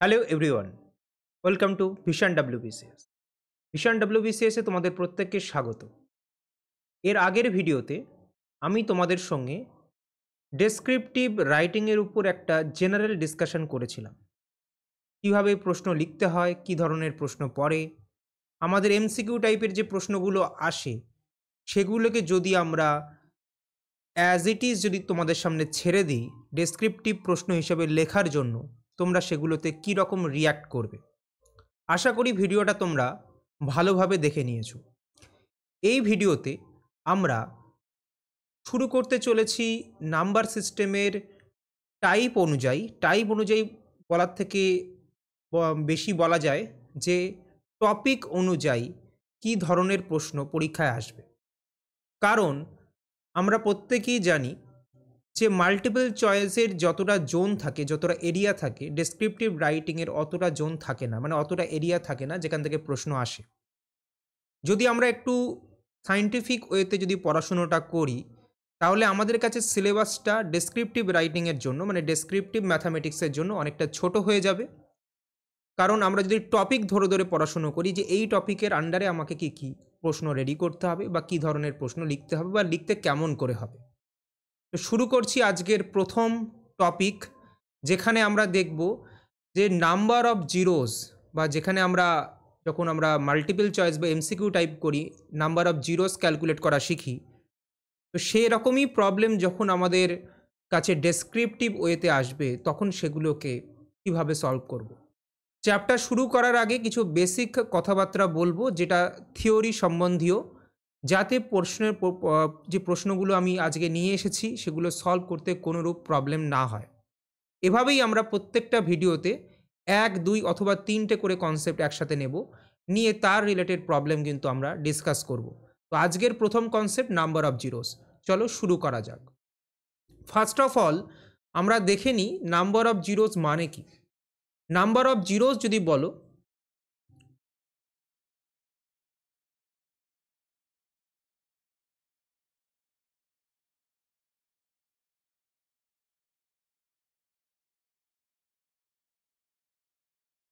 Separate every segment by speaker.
Speaker 1: Hello everyone, welcome to Vision WBCS. Vision ডাব্লিউবিসিএসে তোমাদের প্রত্যেককে স্বাগত। এর আগের ভিডিওতে আমি তোমাদের সঙ্গে ডেসক্রিপটিভ রাইটিংয়ের উপর একটা জেনারেল ডিসকাশন করেছিলাম। কিভাবে প্রশ্ন লিখতে হয়, কি ধরনের প্রশ্ন পড়ে, আমাদের এমসিকিউ টাইপের যে প্রশ্নগুলো আসে সেগুলোকে যদি আমরা অ্যাজ ইট ইজ যদি তোমাদের সামনে ছেড়ে দিই ডেসক্রিপটিভ প্রশ্ন হিসেবে লেখার জন্য, তোমরা সেগুলোতে কী রকম রিয়্যাক্ট করবে। আশা করি ভিডিওটা তোমরা ভালোভাবে দেখে নিয়েছো। এই ভিডিওতে আমরা শুরু করতে চলেছি নাম্বার সিস্টেমের টাইপ অনুযায়ী বলার থেকে বেশি বলা যায় যে টপিক অনুযায়ী কী ধরনের প্রশ্ন পরীক্ষায় আসবে। কারণ আমরা প্রত্যেকেই জানি যে মাল্টিপল চয়েসের যতটা জোন থাকে, যতটা এরিয়া থাকে, ডেসক্রিপটিভ রাইটিংয়ের অতটা জোন থাকে না, মানে অতটা এরিয়া থাকে না যেখান থেকে প্রশ্ন আসে। যদি আমরা একটু সায়েন্টিফিক ওয়েতে যদি পড়াশুনোটা করি তাহলে আমাদের কাছে সিলেবাসটা ডেসক্রিপটিভ রাইটিংয়ের জন্য, মানে ডেসক্রিপটিভ ম্যাথামেটিক্সের জন্য অনেকটা ছোট হয়ে যাবে। কারণ আমরা যদি টপিক ধরে ধরে পড়াশুনো করি যে এই টপিকের আন্ডারে আমাকে কী কী প্রশ্ন রেডি করতে হবে বা কী ধরনের প্রশ্ন লিখতে হবে বা লিখতে কেমন করে হবে। তো শুরু করছি আজকের প্রথম টপিক, যেখানে আমরা দেখব যে নাম্বার অফ জিরোস, বা যেখানে যখন আমরা মাল্টিপল চয়েস বা এমসিকিউ টাইপ করি নাম্বার অফ জিরোস ক্যালকুলেট করা শিখি, তো সেরকমই প্রবলেম যখন আমাদের কাছে ডেসক্রিপটিভ ওয়েতে আসবে তখন সেগুলোকে কিভাবে সলভ করব। চ্যাপ্টার শুরু করার আগে কিছু বেসিক কথাবার্তা বলবো যেটা থিওরি সম্বন্ধীয়, যাতে যে প্রশ্নগুলো আমি আজকে নিয়ে এসেছি সেগুলো সলভ করতে কোনোরূপ প্রবলেম না হয়। এভাবেই আমরা প্রত্যেকটা ভিডিওতে 1, 2 অথবা 3টে করে কনসেপ্ট একসাথে নেব, নিয়ে তার রিলেটেড প্রবলেম কিন্তু আমরা ডিসকাস করব। তো আজকের প্রথম কনসেপ্ট নাম্বার অফ জিরোস। চলো শুরু করা যাক। ফার্স্ট অফ অল আমরা দেখে নিই নাম্বার অফ জিরোস মানে কি। নাম্বার অফ জিরোস যদি বলো,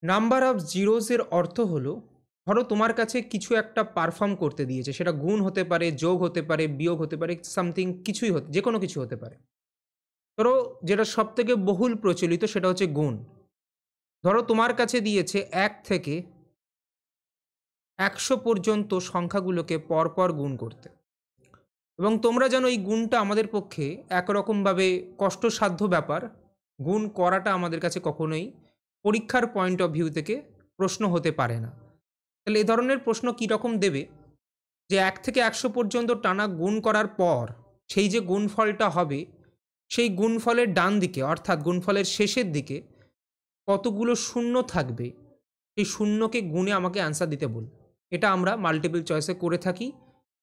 Speaker 1: নাম্বার অফ জিরোসের অর্থ হলো, ধরো তোমার কাছে কিছু একটা পারফর্ম করতে দিয়েছে, সেটা গুণ হতে পারে, যোগ হতে পারে, বিয়োগ হতে পারে, সামথিং কিছুই যে কোনো কিছু হতে পারে। ধরো যেটা সব থেকে বহুল প্রচলিত সেটা হচ্ছে গুণ। ধরো তোমার কাছে দিয়েছে 1 থেকে 100 পর্যন্ত সংখ্যাগুলোকে পরপর গুণ করতে, এবং তোমরা জানো এই গুণটা আমাদের পক্ষে একরকমভাবে কষ্টসাধ্য ব্যাপার। গুণ করাটা আমাদের কাছে কখনোই পরীক্ষার পয়েন্ট অফ ভিউ থেকে প্রশ্ন হতে পারে না। তাহলে এই ধরনের প্রশ্ন কীরকম দেবে, যে 1 থেকে 100 পর্যন্ত টানা গুণ করার পর সেই যে গুণফলটা হবে সেই গুণফলের ডান দিকে, অর্থাৎ গুণফলের শেষের দিকে কতগুলো শূন্য থাকবে সেই শূন্যকে গুণে আমাকে অ্যান্সার দিতে বল। এটা আমরা মাল্টিপল চয়েসে করে থাকি,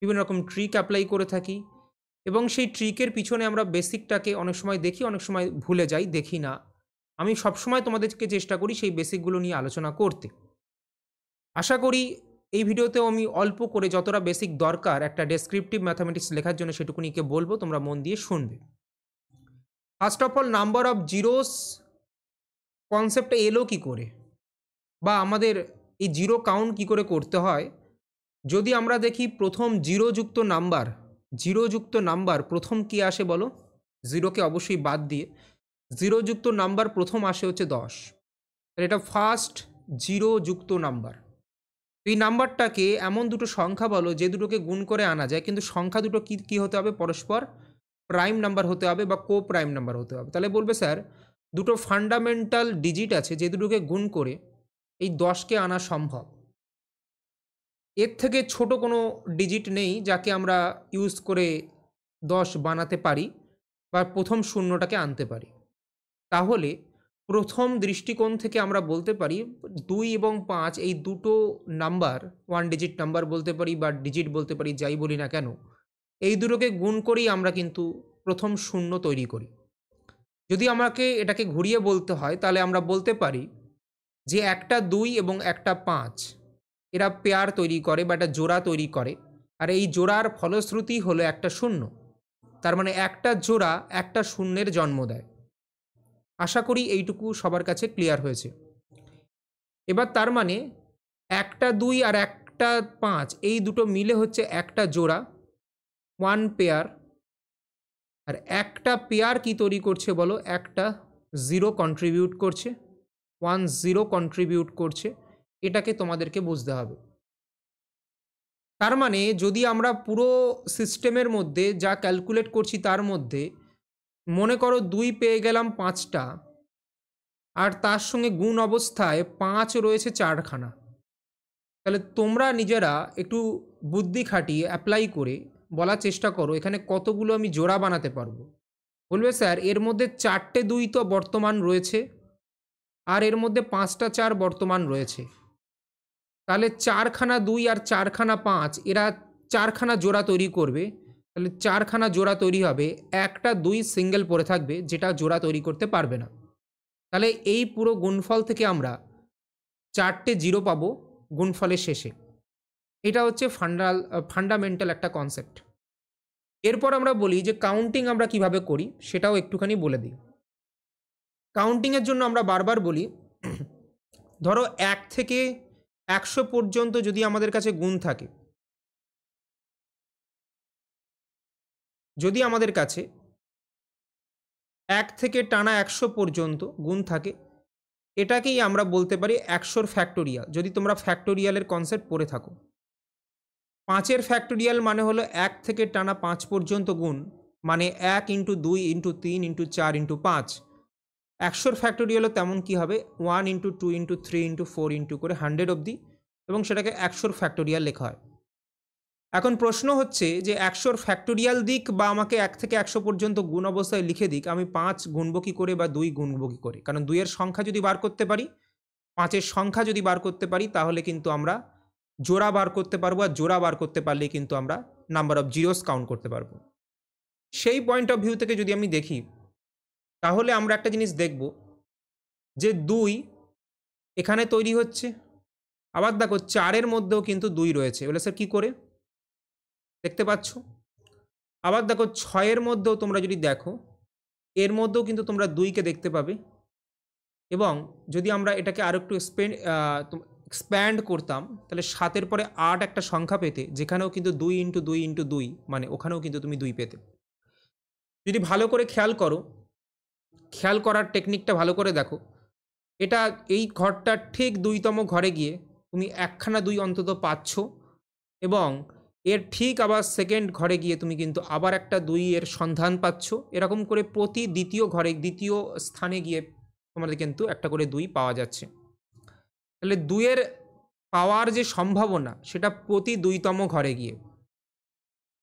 Speaker 1: বিভিন্ন রকম ট্রিক অ্যাপ্লাই করে থাকি, এবং সেই ট্রিকের পিছনে আমরা বেসিকটাকে অনেক সময় দেখি, অনেক সময় ভুলে যাই, দেখি না। আমি সবসময় তোমাদেরকে চেষ্টা করি সেই বেসিকগুলো নিয়ে আলোচনা করতে। আশা করি এই ভিডিওতেও আমি অল্প করে যতটা বেসিক দরকার একটা ডেসক্রিপটিভ ম্যাথামেটিক্স লেখার জন্য সেটুকুনিকে বলবো, তোমরা মন দিয়ে শুনবে। First of all number of zeros কনসেপ্টটা এলো কী করে, বা আমাদের এই জিরো কাউন্ট কী করে করতে হয়। যদি আমরা দেখি প্রথম জিরোযুক্ত নাম্বার প্রথম কী আসে বলো, জিরোকে অবশ্যই বাদ দিয়ে জিরোযুক্ত নাম্বার প্রথম আসে হচ্ছে 10। এটা ফার্স্ট জিরোযুক্ত নাম্বার। এই নাম্বারটাকে এমন দুটো সংখ্যা বলো যে দুটোকে গুণ করে আনা যায়, কিন্তু সংখ্যা দুটো কী হতে হবে, পরস্পর প্রাইম নাম্বার হতে হবে বা কো প্রাইম নাম্বার হতে হবে। তাহলে বলবে স্যার দুটো ফান্ডামেন্টাল ডিজিট আছে যে দুটোকে গুণ করে এই 10কে আনা সম্ভব, এর থেকে ছোট কোনো ডিজিট নেই যাকে আমরা ইউজ করে 10 বানাতে পারি বা প্রথম শূন্যটাকে আনতে পারি। তাহলে প্রথম দৃষ্টিকোণ থেকে আমরা বলতে পারি 2 এবং 5 এই দুটো নাম্বার, 1 ডিজিট নাম্বার বলতে পারি বা ডিজিট বলতে পারি, যাই বলি না কেন, এই দুটোকে গুণ করেই আমরা কিন্তু প্রথম শূন্য তৈরি করি। যদি আমাকে এটাকে ঘুরিয়ে বলতে হয় তাহলে আমরা বলতে পারি যে একটা 2 এবং একটা 5 এরা পেয়ার তৈরি করে বা একটা জোড়া তৈরি করে, আর এই জোড়ার ফলশ্রুতি হলো একটা শূন্য। তার মানে একটা জোড়া একটা শূন্যের জন্ম দেয়। আশা করি এইটুকু সবার কাছে ক্লিয়ার হয়েছে। এবার তার মানে একটা 2 আর একটা 5 এই দুটো মিলে হচ্ছে একটা জোড়া, 1 পেয়ার। আর একটা পেয়ার কি তৈরি করছে বলো? একটা 0 কন্ট্রিবিউট করছে, 1 0 কন্ট্রিবিউট করছে। এটাকে তোমাদেরকে বুঝতে হবে। তার মানে যদি আমরা পুরো সিস্টেমের মধ্যে যা ক্যালকুলেট করছি তার মধ্যে মনে করো 2 পেয়ে গেলাম 5টা, আর তার সঙ্গে গুণ অবস্থায় 5 রয়েছে 4খানা, তাহলে তোমরা নিজেরা একটু বুদ্ধি খাটিয়ে অ্যাপ্লাই করে বলার চেষ্টা করো এখানে কতগুলো আমি জোড়া বানাতে পারবো। বলবে স্যার এর মধ্যে 4টে 2 তো বর্তমান রয়েছে, আর এর মধ্যে 5টা 4 বর্তমান রয়েছে, তাহলে 4খানা 2 আর 4খানা 5 এরা 4খানা জোড়া তৈরি করবে। তাহলে 4খানা জোড়া তৈরি হবে, একটা 2 সিঙ্গেল পড়ে থাকবে যেটা জোড়া তৈরি করতে পারবে না। তাহলে এই পুরো গুণফল থেকে আমরা 4টে 0 পাবো গুণফলের শেষে। এটা হচ্ছে ফান্ডামেন্টাল একটা কনসেপ্ট। এরপর আমরা বলি যে কাউন্টিং আমরা কিভাবে করি সেটাও একটুখানি বলে দিই। কাউন্টিংয়ের জন্য আমরা বারবার বলি, ধরো 1 থেকে 100 পর্যন্ত যদি আমাদের কাছে গুণ থাকে, যদি আমাদের কাছে 1 থেকে টানা 100 পর্যন্ত গুণ থাকে, এটাকেই আমরা বলতে পারি 100 ফ্যাক্টোরিয়াল, যদি তোমরা ফ্যাক্টোরিয়ালের কনসেপ্ট পড়ে থাকো। 5-এর ফ্যাক্টোরিয়াল মানে হলো 1 থেকে টানা 5 পর্যন্ত গুণ, মানে 1 × 2 × 3 × 4 × 5। 100-র ফ্যাক্টোরিয়ালও তেমন কি হবে, 1 × 2 × 3 × 4 করে 100 অবধি, এবং সেটাকে 100-র ফ্যাক্টোরিয়াল লেখা হয়। এখন প্রশ্ন হচ্ছে যে 100-র ফ্যাক্টোরিয়াল দিক বা আমাকে 1 থেকে 100 পর্যন্ত গুণ অবস্থায় লিখে দিক, আমি 5 গুণবো কী করে বা 2 গুণবো কী করে? কারণ 2-এর সংখ্যা যদি বার করতে পারি, 5-এর সংখ্যা যদি বার করতে পারি, তাহলে কিন্তু আমরা জোড়া বার করতে পারবো, আর জোড়া বার করতে পারলেই কিন্তু আমরা নাম্বার অফ জিরোস কাউন্ট করতে পারবো। সেই পয়েন্ট অফ ভিউ থেকে যদি আমি দেখি, তাহলে আমরা একটা জিনিস দেখব যে 2 এখানে তৈরি হচ্ছে, আবার দেখো 4-এর মধ্যেও কিন্তু 2 রয়েছে। বলে স্যার কী করে? দেখতে পাচ্ছ? আবার দেখো 6-এর মধ্যেও তোমরা যদি দেখো, এর মধ্যেও কিন্তু তোমরা 2কে দেখতে পাবে। এবং যদি আমরা এটাকে আরও একটু এক্সপ্যান্ড করতাম, তাহলে 7-এর পরে 8 একটা সংখ্যা পেতে, যেখানেও কিন্তু 2 × 2 × 2, মানে ওখানেও কিন্তু তুমি 2 পেতে। যদি ভালো করে খেয়াল করো, খেয়াল করার টেকনিকটা ভালো করে দেখো, এটা এই ঘরটা ঠিক 2তম ঘরে গিয়ে তুমি একখানা 2 অন্তত পাচ্ছ, এবং এর ঠিক আবার সেকেন্ড ঘরে গিয়ে তুমি কিন্তু আবার একটা 2 এর সন্ধান পাচ্ছ। এরকম করে প্রতি দ্বিতীয় ঘরে, দ্বিতীয় স্থানে গিয়ে তোমাদের কিন্তু একটা করে 2 পাওয়া যাচ্ছে। তাহলে 2-এর পাওয়ার যে সম্ভাবনা সেটা প্রতি 2তম ঘরে গিয়ে।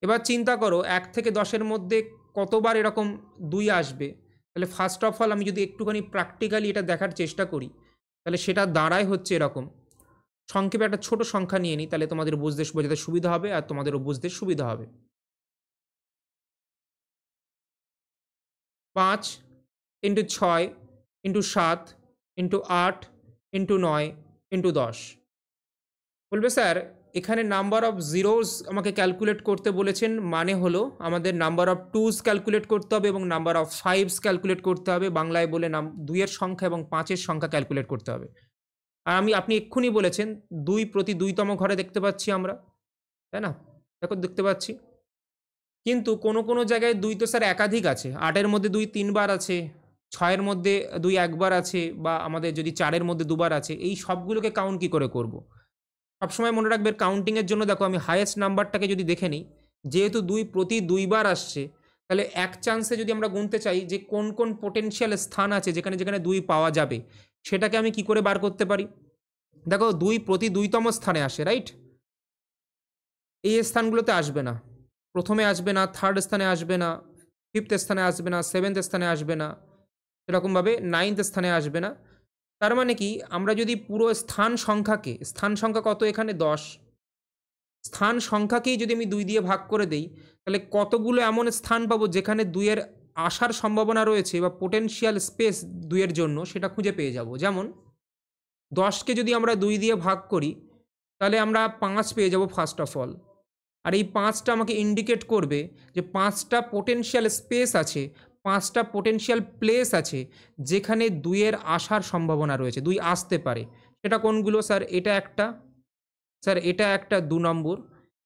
Speaker 1: এবার চিন্তা করো 1 থেকে 10-এর মধ্যে কতবার এরকম 2 আসবে। তাহলে ফার্স্ট অফ অল আমি যদি একটুখানি প্র্যাকটিক্যালি এটা দেখার চেষ্টা করি, তাহলে সেটা দাঁড়ায় হচ্ছে এরকম। সংক্ষেপে একটা ছোট সংখ্যা নিয়ে নিই, তাহলে তোমাদের বোঝাতে সুবিধা হবে, আর তোমাদেরও বুঝতে সুবিধা হবে। 5 × 6 × 7 × 8 × 9 × 10। বলবে স্যার এখানে নাম্বার অফ জিরোস আমাকে ক্যালকুলেট করতে বলেছেন, মানে হলো আমাদের নাম্বার অফ 2s ক্যালকুলেট করতে হবে এবং নাম্বার অফ 5s ক্যালকুলেট করতে হবে। বাংলায় বলে 2-এর সংখ্যা এবং 5-এর সংখ্যা ক্যালকুলেট করতে হবে। আর আপনি এক্ষুনি বলেছেন 2 প্রতি 2তম ঘরে দেখতে পাচ্ছি আমরা, তাই না? দেখো দেখতে পাচ্ছি, কিন্তু কোনো জায়গায় 2 তো স্যার একাধিক আছে। 8-এর মধ্যে 2 3বার আছে, 6-এর মধ্যে 2 একবার আছে, বা আমাদের যদি 4-এর মধ্যে 2বার আছে, এই সবগুলোকে কাউন্ট কী করে করব? সবসময় মনে রাখবে কাউন্টিংয়ের জন্য দেখো আমি হাইয়েস্ট নাম্বারটাকে যদি দেখে নিই, যেহেতু 2 প্রতি 2বার আসছে, তাহলে এক চান্সে যদি আমরা গুনতে চাই যে কোন কোন পোটেনশিয়াল স্থান আছে যেখানে 2 পাওয়া যাবে, সেটাকে আমি কি করে বার করতে পারি? দেখো 2 প্রতি 2তম স্থানে আসে, রাইট? এই স্থানগুলোতে আসবে না, প্রথমে আসবে না, 3rd স্থানে আসবে না, 5th স্থানে আসবে না, 7th স্থানে আসবে না, এরকমভাবে 9th স্থানে আসবে না। তার মানে কি, আমরা যদি পুরো স্থান সংখ্যা কত এখানে 10, স্থান সংখ্যাকেই যদি আমি 2 দিয়ে ভাগ করে দেই, তাহলে কতগুলো এমন স্থান পাবো যেখানে 2-এর আসার সম্ভাবনা রয়েছে বা পোটেনশিয়াল স্পেস 2-এর জন্য, সেটা খুঁজে পেয়ে যাব। যেমন 10কে যদি আমরা 2 দিয়ে ভাগ করি, তাহলে আমরা 5 পেয়ে যাব ফার্স্ট অফ অল। আর এই 5টা আমাকে ইন্ডিকেট করবে যে 5টা পোটেনশিয়াল স্পেস আছে, 5টা পোটেনশিয়াল প্লেস আছে যেখানে 2-এর আসার সম্ভাবনা রয়েছে, 2 আসতে পারে। সেটা কোনগুলো স্যার? এটা একটা, স্যার এটা একটা 2 নম্বর,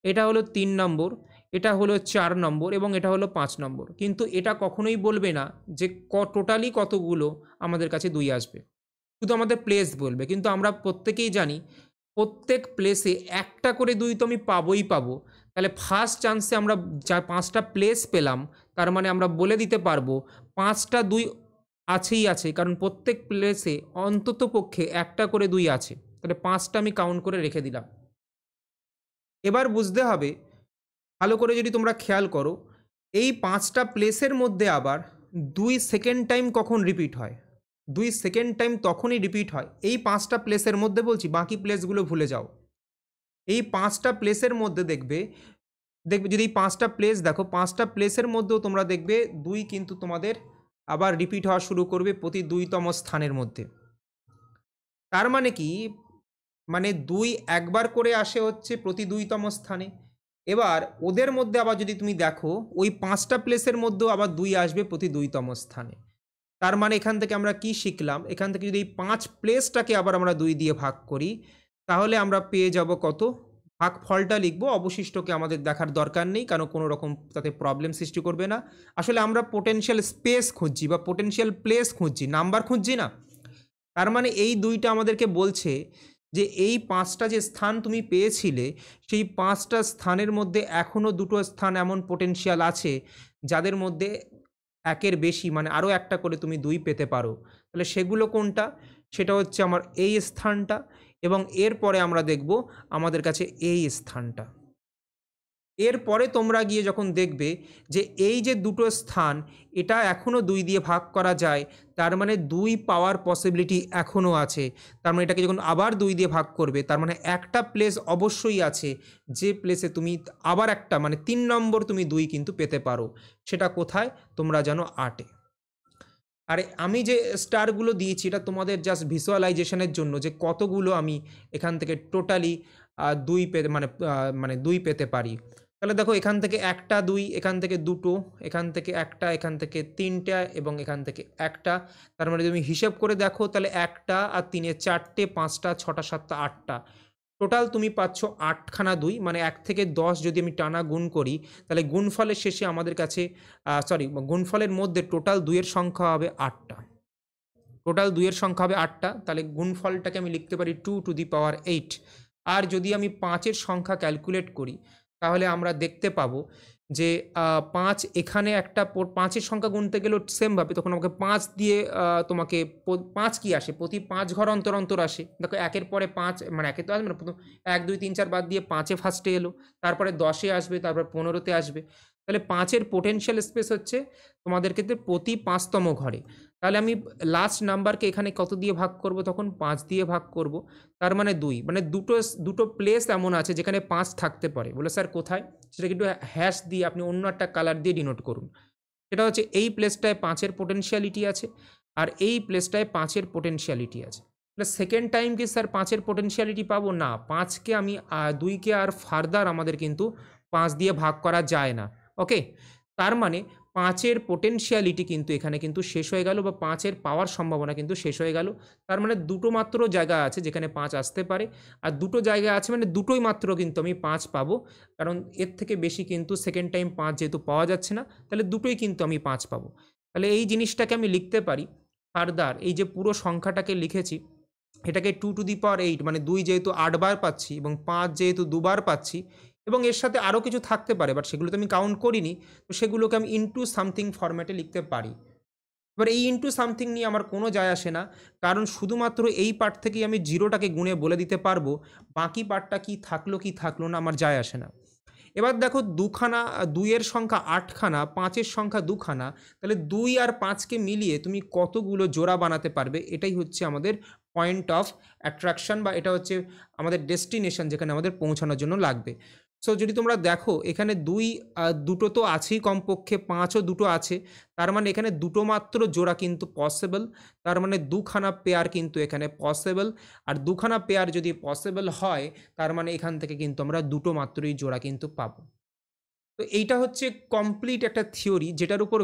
Speaker 1: এটা হলো 3 নম্বর, এটা হলো 4 নম্বর এবং এটা হলো 5 নম্বর। কিন্তু এটা কখনোই বলবে না যে টোটালি কতগুলো আমাদের কাছে 2 আসবে। শুধু আমাদের প্লেস বলবে। কিন্তু আমরা প্রত্যেকেই জানি প্রত্যেক প্লেসে একটা করে 2 তো আমি পাবোই পাবো। তাহলে ফার্স্ট চান্সে আমরা যা 5টা প্লেস পেলাম, তার মানে আমরা বলে দিতে পারবো 5টা 2 আছেই আছে। কারণ প্রত্যেক প্লেসে অন্ততপক্ষে একটা করে 2 আছে। তাহলে 5টা আমি কাউন্ট করে রেখে দিলাম। এবার বুঝতে হবে, ভালো করে যদি তোমরা খেয়াল করো, এই 5টা প্লেসের মধ্যে আবার 2 সেকেন্ড টাইম কখন রিপিট হয়? 2 সেকেন্ড টাইম তখনই রিপিট হয় এই 5টা প্লেসের মধ্যে, বলছি বাকি প্লেসগুলো ভুলে যাও। এই 5টা প্লেসের মধ্যে দেখবে যদি এই 5টা প্লেস দেখো, 5টা প্লেসের মধ্যেও তোমরা দেখবে 2 কিন্তু তোমাদের আবার রিপিট হওয়া শুরু করবে প্রতি 2তম স্থানের মধ্যে। তার মানে কি? মানে 2 একবার করে আসে হচ্ছে প্রতি 2তম স্থানে। এবার ওদের মধ্যে আবার যদি তুমি দেখো, ওই 5টা প্লেসের মধ্যেও আবার 2 আসবে প্রতি 2তম স্থানে। তার মানে এখান থেকে আমরা কি শিখলাম? এখান থেকে যদি এই 5 প্লেসটাকে আবার আমরা 2 দিয়ে ভাগ করি, তাহলে আমরা পেয়ে যাব কত? ভাগফলটা লিখব, অবশিষ্টকে আমাদের দেখার দরকার নেই, কারণ কোনো রকম তাতে প্রবলেম সৃষ্টি করবে না। আসলে আমরা পোটেনশিয়াল স্পেস খুঁজছি বা পোটেনশিয়াল প্লেস খুঁজছি, নাম্বার খুঁজছি না। তার মানে এই 2টা আমাদেরকে বলছে যে এই 5টা যে স্থান তুমি পেয়েছিলে, সেই 5টা স্থানের মধ্যে এখনও 2টো স্থান এমন পোটেনশিয়াল আছে যাদের মধ্যে একের বেশি, মানে আরও একটা করে তুমি 2 পেতে পারো। তাহলে সেগুলো কোনটা? সেটা হচ্ছে আমার এই স্থানটা, এবং এরপরে আমরা দেখব আমাদের কাছে এই স্থানটা। এরপরে তোমরা গিয়ে যখন দেখবে যে এই যে 2টো স্থান, এটা এখনও 2 দিয়ে ভাগ করা যায়, তার মানে 2 পাওয়ার পসিবিলিটি এখনও আছে। তার মানে এটাকে যখন আবার 2 দিয়ে ভাগ করবে, তার মানে একটা প্লেস অবশ্যই আছে যে প্লেসে তুমি আবার একটা, মানে 3 নম্বর তুমি 2 কিন্তু পেতে পারো। সেটা কোথায়? তোমরা জানো 8-এ। আর আমি যে স্টারগুলো দিয়েছি, এটা তোমাদের জাস্ট ভিজুয়ালাইজেশনের জন্য, যে কতগুলো আমি এখান থেকে টোটালি 2 পেতে মানে 2 পেতে পারি। তাহলে দেখো, এখান থেকে একটা 2, এখান থেকে 2টো, এখান থেকে একটা, এখান থেকে 3টা এবং এখান থেকে একটা। তার মানে তুমি হিসেব করে দেখো, তাহলে একটা আর 3-এ 4টে, 5টা, 6টা, 7টা, 8টা, টোটাল তুমি পাচ্ছ 8খানা 2। মানে 1 থেকে 10 যদি আমি টানা গুণ করি, তাহলে গুণফলের শেষে আমাদের কাছে গুণফলের মধ্যে টোটাল 2-এর সংখ্যা হবে 8টা। টোটাল 2-এর সংখ্যা হবে 8টা। তাহলে গুণফলটাকে আমি লিখতে পারি 2 টু দি পাওয়ার 8। আর যদি আমি 5-এর সংখ্যা ক্যালকুলেট করি, তাহলে আমরা দেখতে পাবো যে 5 এখানে একটা 5-এর সংখ্যা গুনতে গেলেও সেমভাবে, তখন আমাকে 5 দিয়ে তোমাকে 5 কি আসে? প্রতি 5 ঘর অন্তর অন্তর আসে। দেখো, 1-এর পরে 5, মানে 1-এ তো আসবে না, প্রথম 1 2 3 4 বাদ দিয়ে 5-এ ফার্স্টে এলো, তারপরে 10-এ আসবে, তারপর 15-তে আসবে। তাহলে 5-এর পোটেনশিয়াল স্পেস হচ্ছে তোমাদের ক্ষেত্রে প্রতি 5তম ঘরে। তাহলে আমি লাস্ট নাম্বারকে এখানে কত দিয়ে ভাগ করব? তখন 5 দিয়ে ভাগ করব। তার মানে 2, মানে দুটো প্লেস এমন আছে যেখানে 5 থাকতে পারে। বলে স্যার কোথায়? সেটা কিন্তু হ্যাশ দিয়ে আপনি অন্য একটা কালার দিয়ে ডিনোট করুন। সেটা হচ্ছে এই প্লেসটায় 5-এর পোটেনশিয়ালিটি আছে, আর এই প্লেসটায় 5-এর পোটেনশিয়ালিটি আছে। তাহলে সেকেন্ড টাইম কি স্যার 5-এর পোটেনশিয়ালিটি পাবো? না, 5কে আমি 2কে আর ফার্দার আমাদের কিন্তু 5 দিয়ে ভাগ করা যায় না। ওকে, তার মানে 5-এর পোটেনশিয়ালিটি কিন্তু এখানে কিন্তু শেষ হয়ে গেল, বা 5-এর পাওয়ার সম্ভাবনা কিন্তু শেষ হয়ে গেল। তার মানে 2টো মাত্র জায়গা আছে যেখানে 5 আসতে পারে, আর 2টো জায়গা আছে, মানে 2টোই মাত্র কিন্তু আমি 5 পাবো। কারণ এর থেকে বেশি কিন্তু সেকেন্ড টাইম 5 যেহেতু পাওয়া যাচ্ছে না, তাহলে 2টোই কিন্তু আমি 5 পাবো। তাহলে এই জিনিসটাকে আমি লিখতে পারি ফার্দার, এই যে পুরো সংখ্যাটাকে লিখেছি, এটাকে 2 টু দি পাওয়ার 8, মানে 2 যেহেতু 8 বার পাচ্ছি এবং 5 যেহেতু 2 বার পাচ্ছি, এবং এর সাথে আরও কিছু থাকতে পারে, বাট সেগুলো তো আমি কাউন্ট করিনি, তো সেগুলোকে আমি ইনটু সামথিং ফরম্যাটে লিখতে পারি। এবার এই ইনটু সামথিং নিয়ে আমার কোনো যায় আসে না, কারণ শুধুমাত্র এই পার্ট থেকেই আমি জিরোটাকে গুণে বলে দিতে পারবো, বাকি পার্টটা কি থাকলো না আমার যায় আসে না। এবার দেখো, 2-এর সংখ্যা 8খানা, 5-এর সংখ্যা 2খানা, তাহলে 2 আর 5কে মিলিয়ে তুমি কতগুলো জোড়া বানাতে পারবে? এটাই হচ্ছে আমাদের পয়েন্ট অফ অ্যাট্রাকশন, বা এটা হচ্ছে আমাদের ডেস্টিনেশন, যেখানে আমাদের পৌঁছানোর জন্য লাগবে। সো যদি তোমরা দেখো, এখানে 2 তো আছেই, কমপক্ষে 5ও 2টো আছে। তার মানে এখানে 2টো মাত্র জোড়া কিন্তু পসিবল। তার মানে 2খানা পেয়ার কিন্তু এখানে পসিবল। আর 2খানা পেয়ার যদি পসিবল হয়, তার মানে এখান থেকে কিন্তু আমরা 2টো মাত্রই জোড়া কিন্তু পাবো। তো এইটা হচ্ছে কমপ্লিট একটা থিওরি, যেটার উপর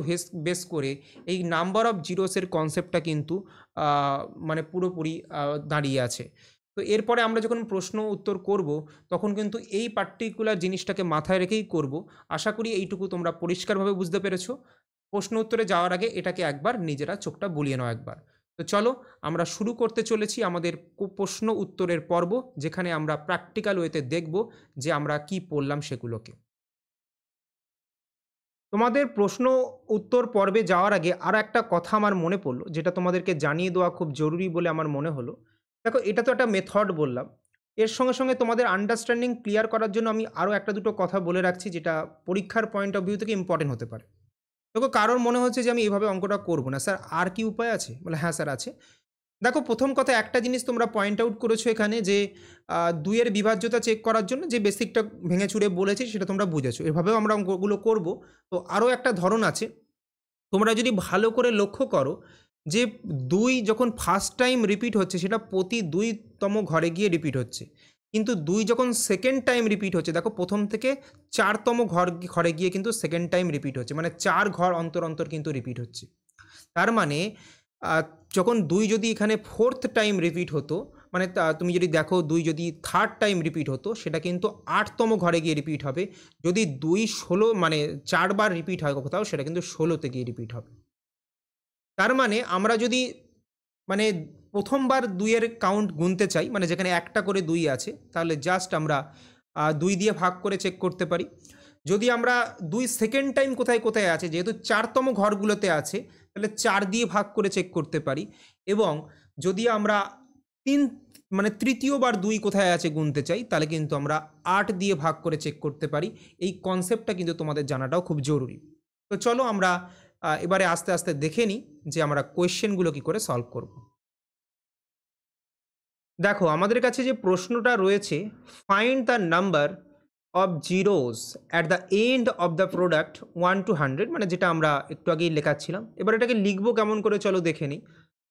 Speaker 1: বেস করে এই নাম্বার অফ জিরোসের কনসেপ্টটা কিন্তু মানে পুরোপুরি দাঁড়িয়ে আছে। তো এরপরে আমরা যখন প্রশ্ন উত্তর করব তখন কিন্তু এই পার্টিকুলার জিনিসটাকে মাথায় রেখেই করব। আশা করি এইটুকু তোমরা পরিষ্কারভাবে বুঝতে পেরেছো। প্রশ্ন উত্তরে যাওয়ার আগে এটাকে একবার নিজেরা চোখটা বুলিয়ে নাও একবার। তো চলো আমরা শুরু করতে চলেছি আমাদের প্রশ্ন উত্তরের পর্ব, যেখানে আমরা প্র্যাকটিক্যাল ওয়েতে দেখব যে আমরা কি পড়লাম সেগুলোকে। তোমাদের প্রশ্ন উত্তর পর্বে যাওয়ার আগে আর একটা কথা আমার মনে পড়লো, যেটা তোমাদেরকে জানিয়ে দেওয়া খুব জরুরি বলে আমার মনে হলো। দেখো, এটা তো একটা মেথড বললাম, এর সঙ্গে সঙ্গে তোমাদের আন্ডারস্ট্যান্ডিং ক্লিয়ার করার জন্য আমি আরও একটা দুটো কথা বলে রাখছি, যেটা পরীক্ষার পয়েন্ট অফ ভিউ থেকে ইম্পর্টেন্ট হতে পারে। দেখো, কারোর মনে হচ্ছে যে আমি এইভাবে অঙ্কটা করবো না স্যার, আর কি উপায় আছে? বলে হ্যাঁ স্যার আছে। দেখো, প্রথম কথা একটা জিনিস তোমরা পয়েন্ট আউট করেছো এখানে, যে দুইয়ের বিভাজ্যতা চেক করার জন্য যে বেসিকটা ভেঙে চুরে বলেছি সেটা তোমরা বুঝেছো, এভাবেও আমরা অঙ্কগুলো করব। তো আরও একটা ধরন আছে, তোমরা যদি ভালো করে লক্ষ্য করো যে 2 যখন ফার্স্ট টাইম রিপিট হচ্ছে সেটা প্রতি 2তম ঘরে গিয়ে রিপিট হচ্ছে, কিন্তু 2 যখন সেকেন্ড টাইম রিপিট হচ্ছে, দেখো প্রথম থেকে 4তম ঘরে গিয়ে কিন্তু সেকেন্ড টাইম রিপিট হচ্ছে, মানে 4 ঘর অন্তর অন্তর কিন্তু রিপিট হচ্ছে। তার মানে যখন 2 যদি এখানে 4th টাইম রিপিট হতো, মানে তুমি যদি দেখো 2 যদি 3rd টাইম রিপিট হতো, সেটা কিন্তু 8তম ঘরে গিয়ে রিপিট হবে। যদি 2 16 মানে 4 বার রিপিট হয় কোথাও, সেটা কিন্তু 16তে গিয়ে রিপিট হবে। তার মানে আমরা যদি মানে প্রথমবার 2-এর কাউন্ট গুনতে চাই, মানে যেখানে একটা করে 2 আছে, তাহলে জাস্ট আমরা 2 দিয়ে ভাগ করে চেক করতে পারি। যদি আমরা 2 সেকেন্ড টাইম কোথায় কোথায় আছে, যেহেতু 4তম ঘরগুলোতে আছে, তাহলে 4 দিয়ে ভাগ করে চেক করতে পারি। এবং যদি আমরা মানে তৃতীয়বার 2 কোথায় আছে গুনতে চাই, তাহলে কিন্তু আমরা 8 দিয়ে ভাগ করে চেক করতে পারি। এই কনসেপ্টটা কিন্তু তোমাদের জানাটাও খুব জরুরি। তো চলো আমরা এবারে আস্তে আস্তে দেখে নিই যে আমরা কোয়েশ্চেনগুলো কি করে সলভ করব। দেখো, আমাদের কাছে যে প্রশ্নটা রয়েছে, find the number of zeros at the end of the product 1 to 100, মানে যেটা আমরা একটু আগেই লেখাচ্ছিলাম। এবার এটাকে লিখবো কেমন করে, চলো দেখে নিই।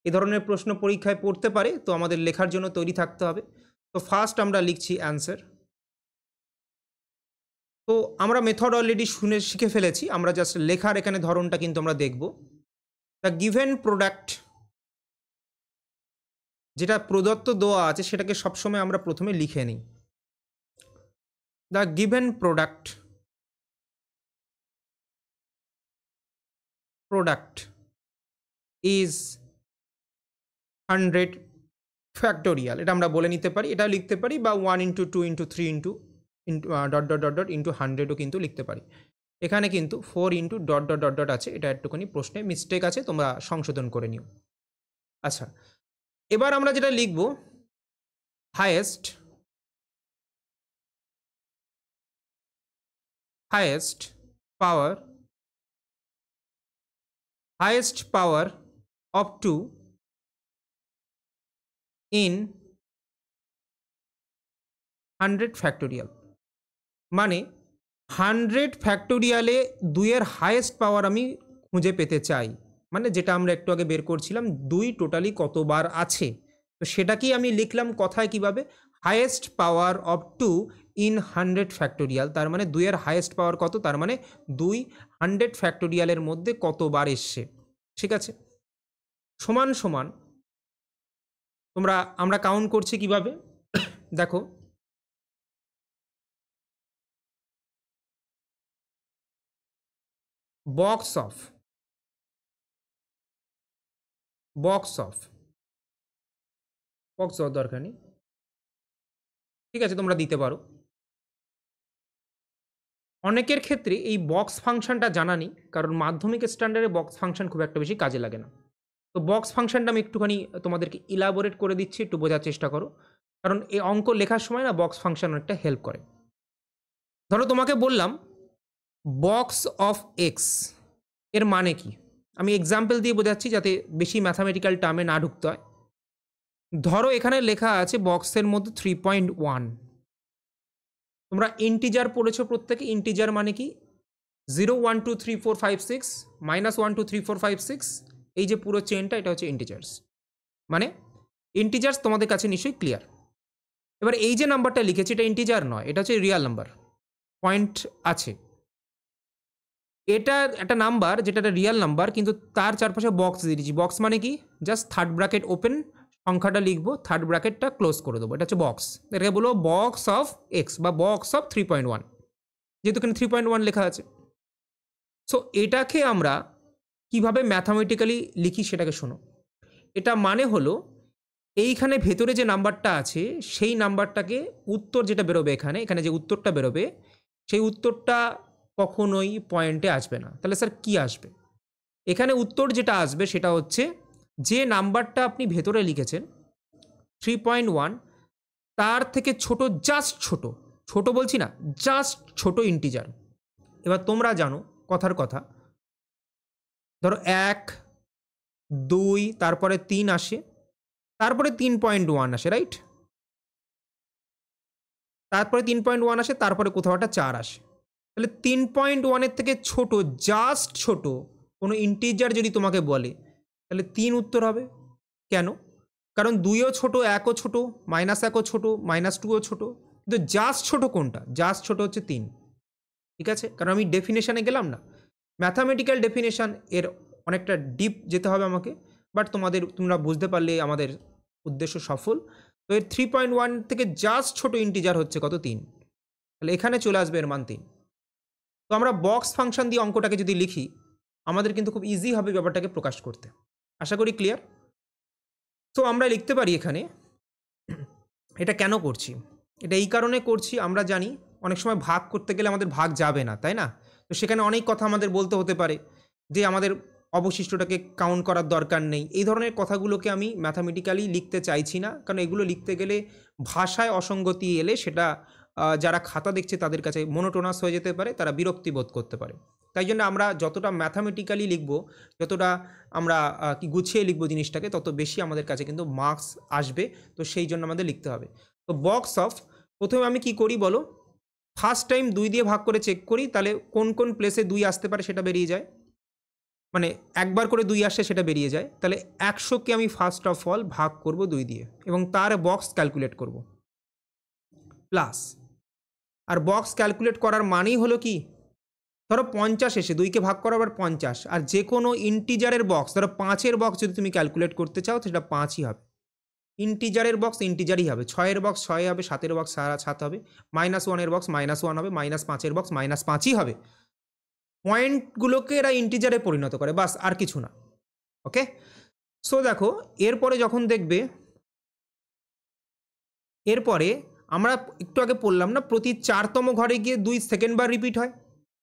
Speaker 1: এ ধরনের প্রশ্ন পরীক্ষায় পড়তে পারে, তো আমাদের লেখার জন্য তৈরি থাকতে হবে। তো ফার্স্ট আমরা লিখছি অ্যান্সার। তো আমরা মেথড অলরেডি শিখে ফেলেছি, আমরা জাস্ট লেখার এখানে ধরনটা কিন্তু আমরা দেখব। দ্য গিভেন প্রোডাক্ট, যেটা প্রদত্ত দেওয়া আছে সেটাকে সবসময় আমরা প্রথমে লিখে নিই। The given product is 100 factorial, এটা আমরা বলে নিতে পারি, এটা লিখতে পারি, বা 1 into 2 into 3 into dot dot dot dot into 100ও কিন্তু লিখতে পারি। এখানে কিন্তু 4 into dot dot dot dot আছে, এটা একটুখানি প্রশ্নে মিস্টেক আছে, তোমরা সংশোধন করে নিও। আচ্ছা, এবার আমরা যেটা লিখব, highest power of 2 in 100 factorial, মানে 100 ফ্যাক্টোরিয়ালে 2-এর হাইয়েস্ট পাওয়ার আমি খুঁজে পেতে চাই, মানে যেটা আমরা একটু আগে বের করছিলাম 2 টোটালি কতবার আছে। তো সেটাকেই আমি লিখলাম কথায় কিভাবে, highest power of 2 in 100 factorial. তার মানে 2-এর হাইয়েস্ট পাওয়ার কত, তার মানে 2 100 ফ্যাক্টোরিয়ালের মধ্যে কতবার এসছে, ঠিক আছে। সমান সমান আমরা কাউন্ট করছি কিভাবে, দেখো বক্স অফ দরকার নেই, ঠিক আছে, তোমরা দিতে পারো। অনেকের ক্ষেত্রে এই বক্স ফাংশনটা জানা নেই, কারণ মাধ্যমিক স্ট্যান্ডার্ডে বক্স ফাংশন খুব একটা বেশি কাজে লাগে না। তো বক্স ফাংশনটা আমি একটুখানি তোমাদেরকে ইলাবোরেট করে দিচ্ছি, একটু বোঝার চেষ্টা করো, কারণ এই অঙ্ক লেখার সময় না বক্স ফাংশন অনেকটা হেল্প করে। ধরো তোমাকে বললাম বক্স অফ এক্স এর মানে কি, আমি এক্সাম্পল দিয়ে বোঝাচ্ছি যাতে বেশি ম্যাথামেটিক্যাল টার্মে না ঢুকতে হয়। ধরো এখানে লেখা আছে বক্সের মধ্যে 3.1, তোমরা ইন্টিজার পড়েছো প্রত্যেকে, ইন্টিজার মানে কি 0 1 2 3 4 5 6 -1 2 3 4 5 6, এই যে পুরো চেনটা এটা হচ্ছে ইন্টিজার্স, মানে ইন্টিজার্স তোমাদের কাছে নিশ্চয়ই ক্লিয়ার। এবার এই যে নাম্বারটা লিখেছি এটা ইন্টিজার নয়, এটা হচ্ছে রিয়াল নাম্বার, পয়েন্ট আছে। এটা একটা নাম্বার যেটা একটা রিয়াল নাম্বার, কিন্তু তার চারপাশে বক্স দিয়ে দিয়েছি। বক্স মানে কি, জাস্ট থার্ড ব্র্যাকেট ওপেন সংখ্যাটা লিখবো, থার্ড ব্র্যাকেটটা ক্লোজ করে দেবো, এটা হচ্ছে বক্স। এটাকে বলবো বক্স অফ এক্স বা বক্স অফ 3.1, যেহেতু এখানে 3.1 লেখা আছে। সো এটাকে আমরা কিভাবে ম্যাথামেটিক্যালি লিখি সেটাকে শোনো। এটা মানে হলো এইখানে ভেতরে যে নাম্বারটা আছে সেই নাম্বারটাকে উত্তর যেটা বেরোবে এখানে এখানে যে উত্তরটা বেরোবে সেই উত্তরটা কখনোই পয়েন্টে আসবে না। তাহলে স্যার কি আসবে? এখানে উত্তর যেটা আসবে সেটা হচ্ছে যে নাম্বারটা আপনি ভেতরে লিখেছেন 3.1 তার থেকে ছোট, জাস্ট ছোট, ছোট বলছি না, জাস্ট ছোট ইন্টিজার। এবার তোমরা জানো কথার কথা, ধরো 1, 2, তারপরে 3 আসে, তারপরে 3.1 আসে, রাইট? তারপরে 3.1 আসে, তারপরে কোথাও একটা 4 আসে। তাহলে 3.1-এর থেকে ছোট, জাস্ট ছোট কোনো ইন্টিজার যদি তোমাকে বলে তাহলে 3 উত্তর হবে। কেন? কারণ 2ও ছোট, 1ও ছোট, -1ও ছোট, -2ও ছোট, কিন্তু জাস্ট ছোট কোনটা? জাস্ট ছোট হচ্ছে 3। ঠিক আছে? কারণ আমি ডেফিনেশানে গেলাম না, ম্যাথামেটিক্যাল ডেফিনেশান, এর অনেকটা ডিপ যেতে হবে আমাকে, বাট তোমরা বুঝতে পারলে আমাদের উদ্দেশ্য সফল। তো এর 3.1 থেকে জাস্ট ছোট ইন্টিজার হচ্ছে কত? 3। তাহলে এখানে চলে আসবে এর মান 3। তো আমরা বক্স ফাংশন দিয়ে অঙ্কটাকে যদি লিখি আমাদের কিন্তু খুব ইজি হবে ব্যাপারটাকে প্রকাশ করতে। আশা করি ক্লিয়ার। তো আমরা লিখতে পারি এখানে, এটা কেন করছি? এটা এই কারণে করছি, আমরা জানি অনেক সময় ভাগ করতে গেলে আমাদের ভাগ যাবে না, তাই না? তো সেখানে অনেক কথা আমাদের বলতে হতে পারে যে আমাদের অবশিষ্টটাকে কাউন্ট করার দরকার নেই। এই ধরনের কথাগুলোকে আমি ম্যাথামেটিক্যালি লিখতে চাইছি না, কারণ এগুলো লিখতে গেলে ভাষায় অসঙ্গতি এলে সেটা যারা খাতা দেখছে তাদের কাছে মোনোটোনাস হয়ে যেতে পারে, তারা বিরক্তি বোধ করতে পারে। তাই জন্য আমরা যতটা ম্যাথামেটিক্যালি লিখব, যতটা আমরা গুছিয়ে লিখব জিনিসটাকে, তত বেশি আমাদের কাছে কিন্তু মার্কস আসবে। তো সেই জন্য আমাদের লিখতে হবে। তো বক্স অফ, প্রথমে আমি কি করি বলো, ফার্স্ট টাইম 2 দিয়ে ভাগ করে চেক করি, তাহলে কোন কোন প্লেসে 2 আসতে পারে সেটা বেরিয়ে যায়, মানে একবার করে 2 আসে সেটা বেরিয়ে যায়। তাহলে 100কে আমি ফার্স্ট অফ অল ভাগ করব 2 দিয়ে এবং তার বক্স ক্যালকুলেট করব, প্লাস, আর বক্স ক্যালকুলেট করার মানেই হলো কি, ধরো 50 এসে 2কে ভাগ করো আবার 50, আর যে কোনো ইন্টিজারের বক্স, ধরো 5-এর বক্স যদি তুমি ক্যালকুলেট করতে চাও সেটা 5ই হবে। ইন্টিজারের বক্স ইন্টিজারই হবে, 6-এর বক্স 6 হবে, 7-এর বক্স 7 হবে, -1-এর বক্স -1 হবে, -5-এর বক্স -5ই হবে। পয়েন্টগুলোকে এরা ইন্টিজারে পরিণত করে, বাস, আর কিছু না। ওকে? সো দেখো, এরপরে যখন দেখবে, এরপরে আমরা একটু আগে পড়লাম না, প্রতি 4তম ঘরে গিয়ে 2 সেকেন্ড বার রিপিট হয়,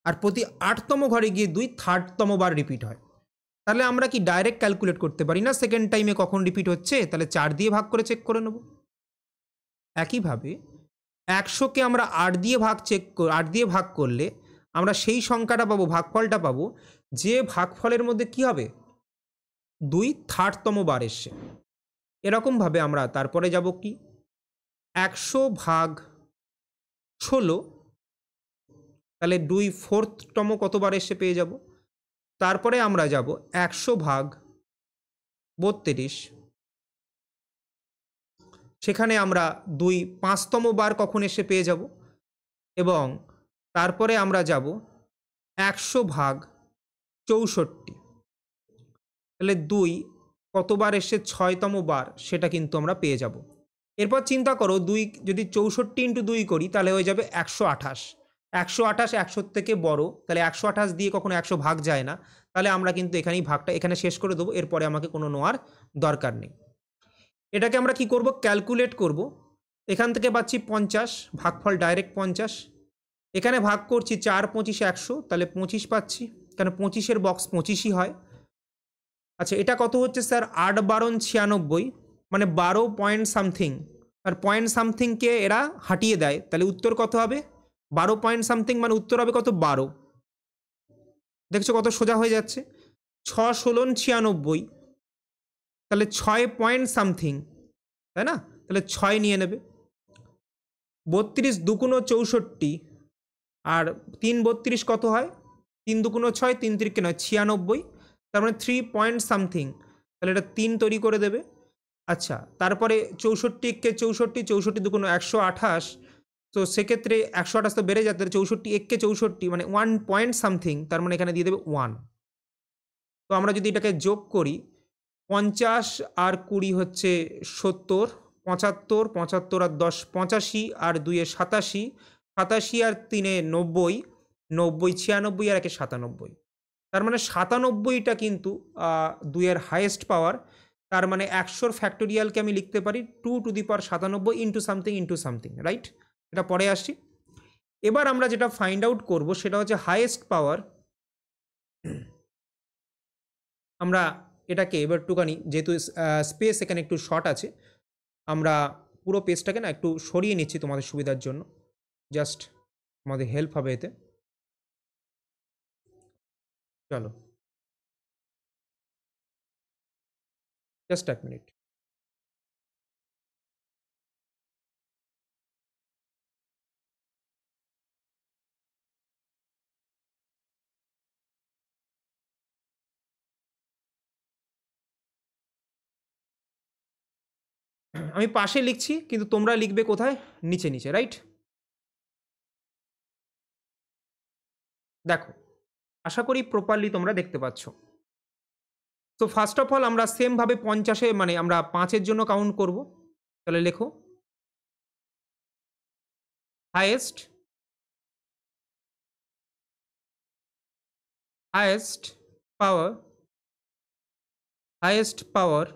Speaker 1: আর প্রতি 8তম ঘরে গিয়ে 2 থার্ডতম বার রিপিট হয়। তাহলে আমরা কি ডাইরেক্ট ক্যালকুলেট করতে পারি না সেকেন্ড টাইমে কখন রিপিট হচ্ছে? তাহলে 4 দিয়ে ভাগ করে চেক করে নেব। একইভাবে 100কে আমরা 8 দিয়ে ভাগ করলে আমরা সেই সংখ্যাটা পাবো, ভাগফলটা পাবো, যে ভাগফলের মধ্যে কি হবে, 2 থার্ডতম বার এসছে। এরকমভাবে আমরা তারপরে যাব কি, 100 ভাগ 16, তাহলে 2 ফোর্থতম কতবার এসে পেয়ে যাব। তারপরে আমরা যাব 100 ভাগ 32, সেখানে আমরা 2 5তম বার কখন এসে পেয়ে যাব। এবং তারপরে আমরা যাব 100 ভাগ 64, তাহলে 2 কতবার এসে 6তম বার সেটা কিন্তু আমরা পেয়ে যাব। এরপর চিন্তা করো, 2 যদি 64 × 2 করি তাহলে হয়ে যাবে 128। 128 100 থেকে বড়, তাহলে 128 দিয়ে কখনো 100 ভাগ যায় না। তাহলে আমরা কিন্তু এখানেই ভাগটা এখানে শেষ করে দেবো, এরপরে আমাকে কোনো নেওয়ার দরকার নেই। এটাকে আমরা কি করব, ক্যালকুলেট করব। এখান থেকে পাচ্ছি 50, ভাগফল ডাইরেক্ট 50, এখানে ভাগ করছি 4 25 100, তাহলে 25 পাচ্ছি, কারণ 25-এর বক্স 25ই হয়। আচ্ছা, এটা কত হচ্ছে স্যার? 8 12 96, মানে 12 পয়েন্ট সামথিং, আর পয়েন্ট সামথিংকে এরা হাঁটিয়ে দেয়, তাহলে উত্তর কত হবে? 12 পয়েন্ট সামথিং, মানে উত্তর হবে কত? 12। দেখছো কত সোজা হয়ে যাচ্ছে? 6 16 96, তাহলে 6 পয়েন্ট সামথিং, তাই না? তাহলে 6 নিয়ে নেবে। 32 2 64, আর 3 32 কত হয়? 3 2 6, 3 3 9 96, তার মানে 3 পয়েন্ট সামথিং, তাহলে এটা 3 তৈরি করে দেবে। আচ্ছা, তারপরে 64 কে 64, 64 2 128, তো সেক্ষেত্রে 128 তো বেড়ে যায়, তাহলে 64 কে 64, মানে 1 পয়েন্ট সামথিং, তার মানে এখানে দিয়ে দেবে 1। তো আমরা যদি এটাকে যোগ করি, 50 আর 20 হচ্ছে 70, 75, 75 আর 10 85 আর 2 এ 87, 87 আর 3 এ 90, 90 96 আর 1 এ 97। তার মানে 97টা কিন্তু 2 এর হাইয়েস্ট পাওয়ার। তার মানে 100 ফ্যাক্টোরিয়ালকে আমি লিখতে পারি 2 to the power 97 into something, right? এটা পরে আসছি। এবার আমরা যেটা ফাইন্ড আউট করব সেটা হচ্ছে হাইয়েস্ট পাওয়ার। আমরা এটাকে এবার একটুখানি, যেহেতু স্পেস এখানে একটু শর্ট আছে, আমরা পুরো পেজটাকে না একটু সরিয়ে নিচ্ছি তোমাদের সুবিধার জন্য, জাস্ট আমাদের হেল্প হবে এতে। চলো, জাস্ট এক মিনিট। আমি পাশে লিখছি, কিন্তু তোমরা লিখবে কোথায়? নিচে নিচে, রাইট? দেখো, আশা করি প্রপারলি তোমরা দেখতে পাচ্ছ। তো ফার্স্ট অফ অল আমরা সেমভাবে 50-এ মানে আমরা 5-এর জন্য কাউন্ট করব। তাহলে লেখো highest power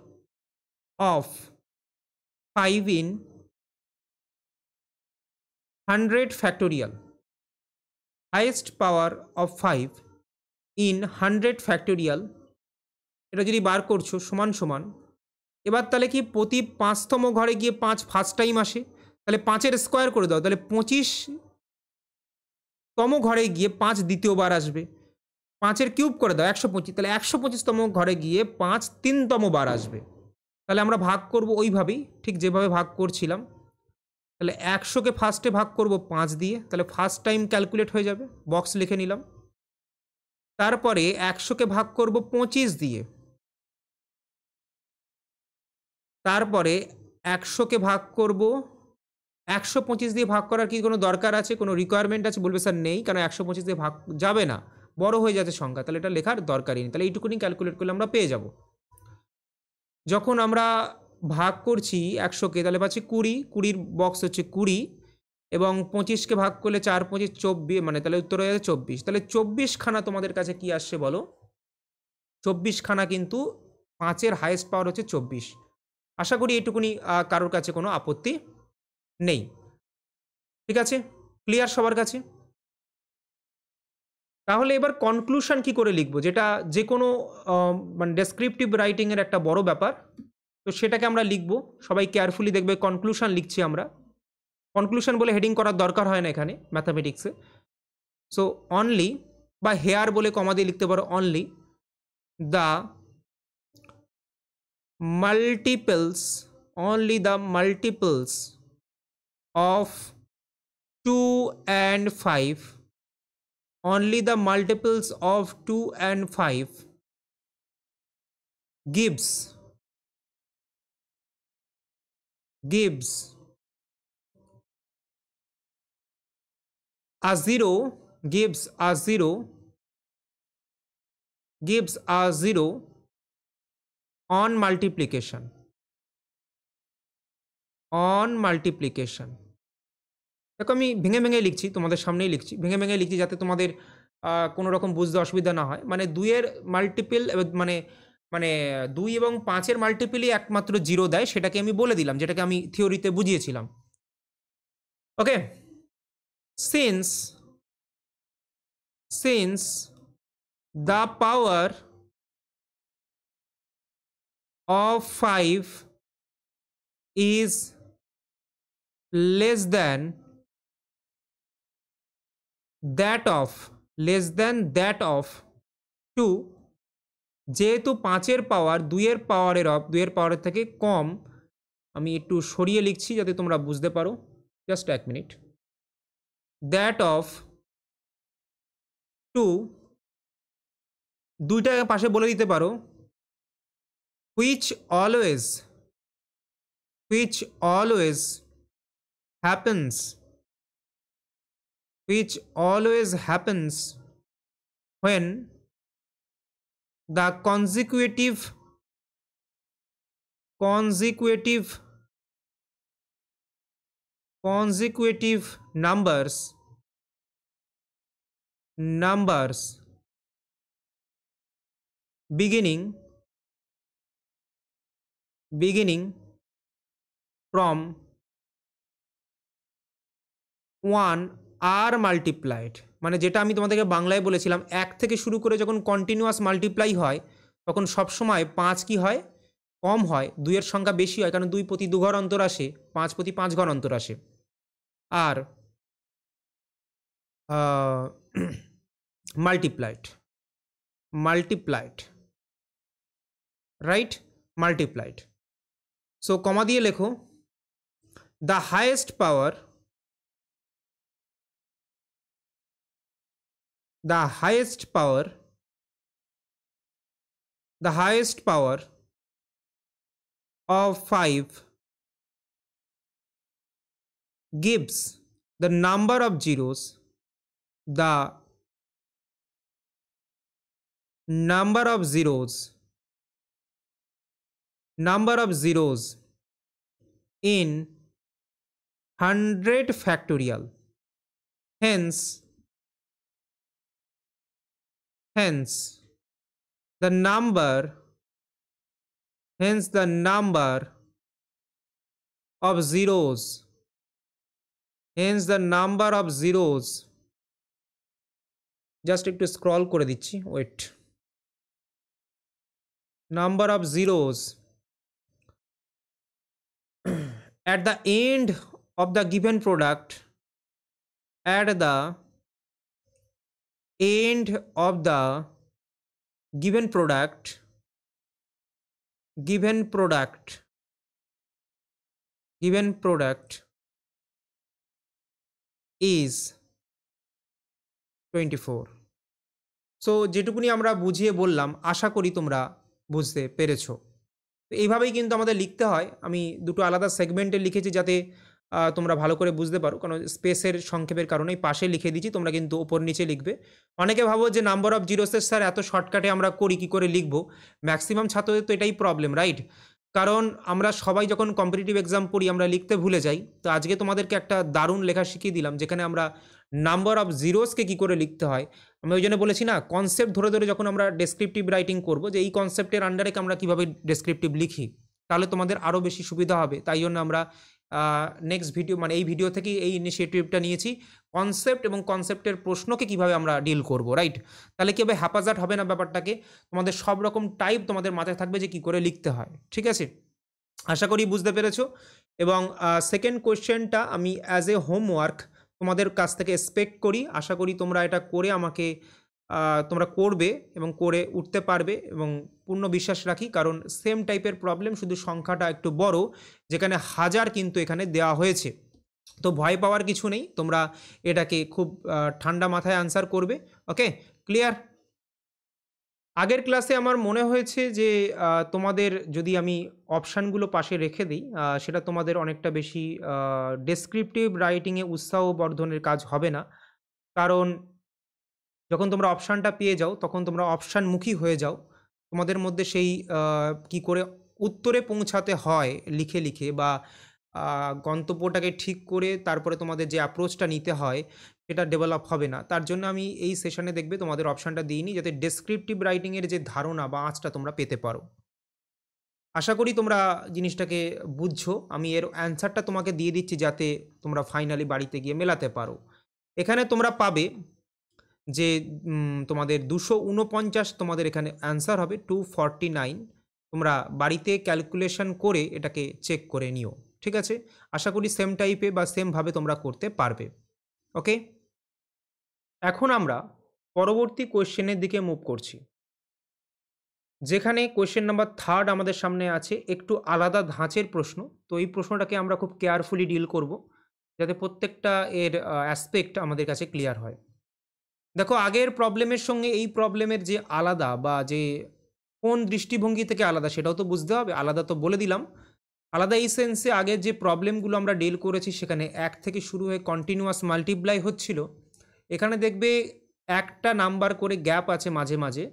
Speaker 1: of 5 in 100 factorial, highest power of 5 in 100 factorial। এটা যদি বার করছো সমান সমান, এবার তাহলে কি প্রতি 5তম ঘরে গিয়ে 5 ফার্স্ট টাইম আসে, তাহলে 5-এর স্কোয়ার করে দাও, তাহলে 25তম ঘরে গিয়ে 5 দ্বিতীয়বার আসবে। 5-এর কিউব করে দাও 125, তাহলে 125তম ঘরে গিয়ে 5 3তম বার আসবে। তাহলে আমরা ভাগ করব ওইভাবেই, ঠিক যেভাবে ভাগ করছিলাম। তাহলে 100কে ফার্স্টে ভাগ করব 5 দিয়ে, তাহলে ফার্স্ট টাইম ক্যালকুলেট হয়ে যাবে, বক্স লিখে নিলাম। তারপরে 100কে ভাগ করব 25 দিয়ে, তারপরে 100কে ভাগ করব 125 দিয়ে। ভাগ করার কি কোনো দরকার আছে, কোনো রিকোয়ারমেন্ট আছে? বলবে স্যার নেই, কারণ 125 দিয়ে ভাগ যাবে না, বড় হয়ে যাচ্ছে সংখ্যা, তাহলে এটা লেখার দরকারই নেই। তাহলে এইটুকুনি ক্যালকুলেট করলে আমরা পেয়ে যাব। যখন আমরা ভাগ করছি 100কে, তাহলে পাচ্ছি 20, 20-র বক্স হচ্ছে 20, এবং 25কে ভাগ করলে 4 25 24, মানে তাহলে উত্তর হয়ে যাচ্ছে 24। তাহলে 24খানা তোমাদের কাছে কি আসছে বলো? 24খানা কিন্তু 5-এর হাইয়েস্ট পাওয়ার হচ্ছে 24। আশা করি এইটুকুনি কারোর কাছে কোনো আপত্তি নেই। ঠিক আছে, ক্লিয়ার সবার কাছে? তাহলে এবার কনক্লুশন কি করে লিখবো, যেটা যে কোনো মানে ডেসক্রিপটিভ রাইটিংয়ের একটা বড় ব্যাপার, তো সেটাকে আমরা লিখবো। সবাই কেয়ারফুলি দেখবে, কনক্লুশন লিখছি আমরা। কনক্লুশন বলে হেডিং করার দরকার হয় না এখানে ম্যাথামেটিক্সে। সো অনলি, বা হেয়ার বলে কমা দিয়ে লিখতে পারো, only the multiples of 2 and 5, only the multiples of 2 and 5 gives a zero on multiplication। দেখো, আমি ভেঙে ভেঙে লিখছি, তোমাদের সামনেই লিখছি, ভেঙে ভেঙে লিখছি যাতে তোমাদের কোনো রকম বুঝতে অসুবিধা না হয়। মানে 2-এর মাল্টিপল, মানে মানে 2 এবং 5-এর মাল্টিপলই একমাত্র 0 দেয়, সেটাকে আমি বলে দিলাম, যেটাকে আমি থিওরিতে বুঝিয়েছিলাম। ওকে, since the power of 5 is less than that of 2, যেহেতু 5-এর পাওয়ার 2-এর পাওয়ারের থেকে কম, আমি একটু সরিয়ে লিখছি যাতে তোমরা বুঝতে পারো, জাস্ট এক মিনিট। দ্যাট অফ 2, দুইটাকে পাশে বলে দিতে পারো, which always happens when the consecutive consecutive numbers beginning from 1 are multiplied, মানে যেটা আমি তোমাদেরকে বাংলায় বলেছিলাম, 1 থেকে শুরু করে যখন কন্টিনিউয়াস মাল্টিপ্লাই হয় তখন সবসময় 5 কি হয়, কম হয়, 2 এর সংখ্যা বেশি হয়, কারণ 2 প্রতি 2 ঘর অন্তর আসে, 5 প্রতি 5 ঘর অন্তর আসে। আর multiplied, right, multiplied. So কমা দিয়ে লেখো the highest power of 5 gives the number of zeros in 100 factorial. Hence the number of zeros just একটু স্ক্রল করে দিচ্ছি, wait, number of zeros at the end of the given product is 24. So যেটুকুনি আমরা বুঝিয়ে বললাম আশা করি তোমরা বুঝতে পেরেছো। তো এইভাবেই কিন্তু আমাদের লিখতে হয়। আমি দুটো আলাদা সেগমেন্টে লিখেছি যাতে তোমরা ভালো করে বুঝতে পারো, কারণ স্পেসের সংক্ষেপের কারণেই পাশে লিখে দিচ্ছি, তোমরা কিন্তু ওপর নিচে লিখবে। অনেকে ভাবো যে নাম্বার অফ জিরোসের স্যার এত শর্টকাটে আমরা করি, কী করে লিখবো? ম্যাক্সিমাম ছাত্রদের তো এটাই প্রবলেম, রাইট? কারণ আমরা সবাই যখন কম্পিটিটিভ এক্সাম পড়ি আমরা লিখতে ভুলে যাই। তো আজকে তোমাদেরকে একটা দারুণ লেখা শিখিয়ে দিলাম যেখানে আমরা নাম্বার অফ জিরোসকে কী করে লিখতে হয়। আমি ওই জন্য বলেছি না, কনসেপ্ট ধরে ধরে যখন আমরা ডেসক্রিপটিভ রাইটিং করবো, যে এই কনসেপ্টের আন্ডারে আমরা কীভাবে ডেসক্রিপটিভ লিখি, তাহলে তোমাদের আরও বেশি সুবিধা হবে। তাই জন্য আমরা নেক্সট ভিডিও, মানে এই ভিডিও থেকেই এই ইনিশিয়েটিভটা নিয়েছি, কনসেপ্ট এবং কনসেপ্টের প্রশ্নকে কিভাবে আমরা ডিল করব, রাইট? তাহলে কী হবে, হ্যাপাজার্ড হবে না ব্যাপারটাকে, তোমাদের সব রকম টাইপ তোমাদের মাথায় থাকবে যে কী করে লিখতে হয়। ঠিক আছে, আশা করি বুঝতে পেরেছো। এবং সেকেন্ড কোয়েশ্চেনটা আমি অ্যাজ এ হোমওয়ার্ক তোমাদের কাছ থেকে এক্সপেক্ট করি, আশা করি তোমরা এটা করে আমাকে তোমরা করবে এবং করে উঠতে পারবে এবং পূর্ণ বিশ্বাস রাখি, কারণ সেম টাইপের প্রবলেম, শুধু সংখ্যাটা একটু বড়, যেখানে 1000 কিন্তু এখানে দেওয়া হয়েছে। তো ভয় পাওয়ার কিছু নেই, তোমরা এটাকে খুব ঠান্ডা মাথায় আনসার করবে। ওকে, ক্লিয়ার? আগের ক্লাসে আমার মনে হয়েছে যে তোমাদের যদি আমি অপশানগুলো পাশে রেখে দিই, সেটা তোমাদের অনেকটা বেশি ডেসক্রিপটিভ রাইটিংয়ে উৎসাহ বর্ধনের কাজ হবে না, কারণ যখন তোমরা অপশানটা পেয়ে যাও তখন তোমরা অপশানমুখী হয়ে যাও। তোমাদের মধ্যে সেই কি করে উত্তরে পৌঁছাতে হয় লিখে লিখে, বা গন্তব্যটাকে ঠিক করে তারপরে তোমাদের যে অ্যাপ্রোচটা নিতে হয় সেটা ডেভেলপ হবে না। তার জন্য আমি এই সেশনে দেখবে তোমাদের অপশানটা দিইনি, যাতে ডেসক্রিপটিভ রাইটিংয়ের যে ধারণা বা আঁচটা তোমরা পেতে পারো। আশা করি তোমরা জিনিসটাকে বুঝছো। আমি এর অ্যান্সারটা তোমাকে দিয়ে দিচ্ছি যাতে তোমরা ফাইনালি বাড়িতে গিয়ে মেলাতে পারো। এখানে তোমরা পাবে যে তোমাদের 249 তোমাদের এখানে অ্যান্সার হবে 249। তোমরা বাড়িতে ক্যালকুলেশন করে এটাকে চেক করে নিও, ঠিক আছে? আশা করি সেম টাইপে বা সেমভাবে তোমরা করতে পারবে। ওকে, এখন আমরা পরবর্তী কোয়েশ্চেনের দিকে মুভ করছি, যেখানে কোয়েশ্চেন নাম্বার 3 আমাদের সামনে আছে। একটু আলাদা ধাঁচের প্রশ্ন, তো এই প্রশ্নটাকে আমরা খুব কেয়ারফুলি ডিল করব যাতে প্রত্যেকটা এর অ্যাসপেক্ট আমাদের কাছে ক্লিয়ার হয়। দেখো, আগের প্রবলেমের সঙ্গে এই প্রবলেমের যে আলাদা, বা যে কোন দৃষ্টিভঙ্গি থেকে আলাদা সেটাও তো বুঝতে হবে। আলাদা তো বলে দিলাম, আলাদা এই সেন্সে আগের যে প্রবলেমগুলো আমরা ডিল করেছি সেখানে 1 থেকে শুরু হয়ে কন্টিনিউয়াস মাল্টিপ্লাই হচ্ছিল। এখানে দেখবে একটা নাম্বার করে গ্যাপ আছে মাঝে মাঝে,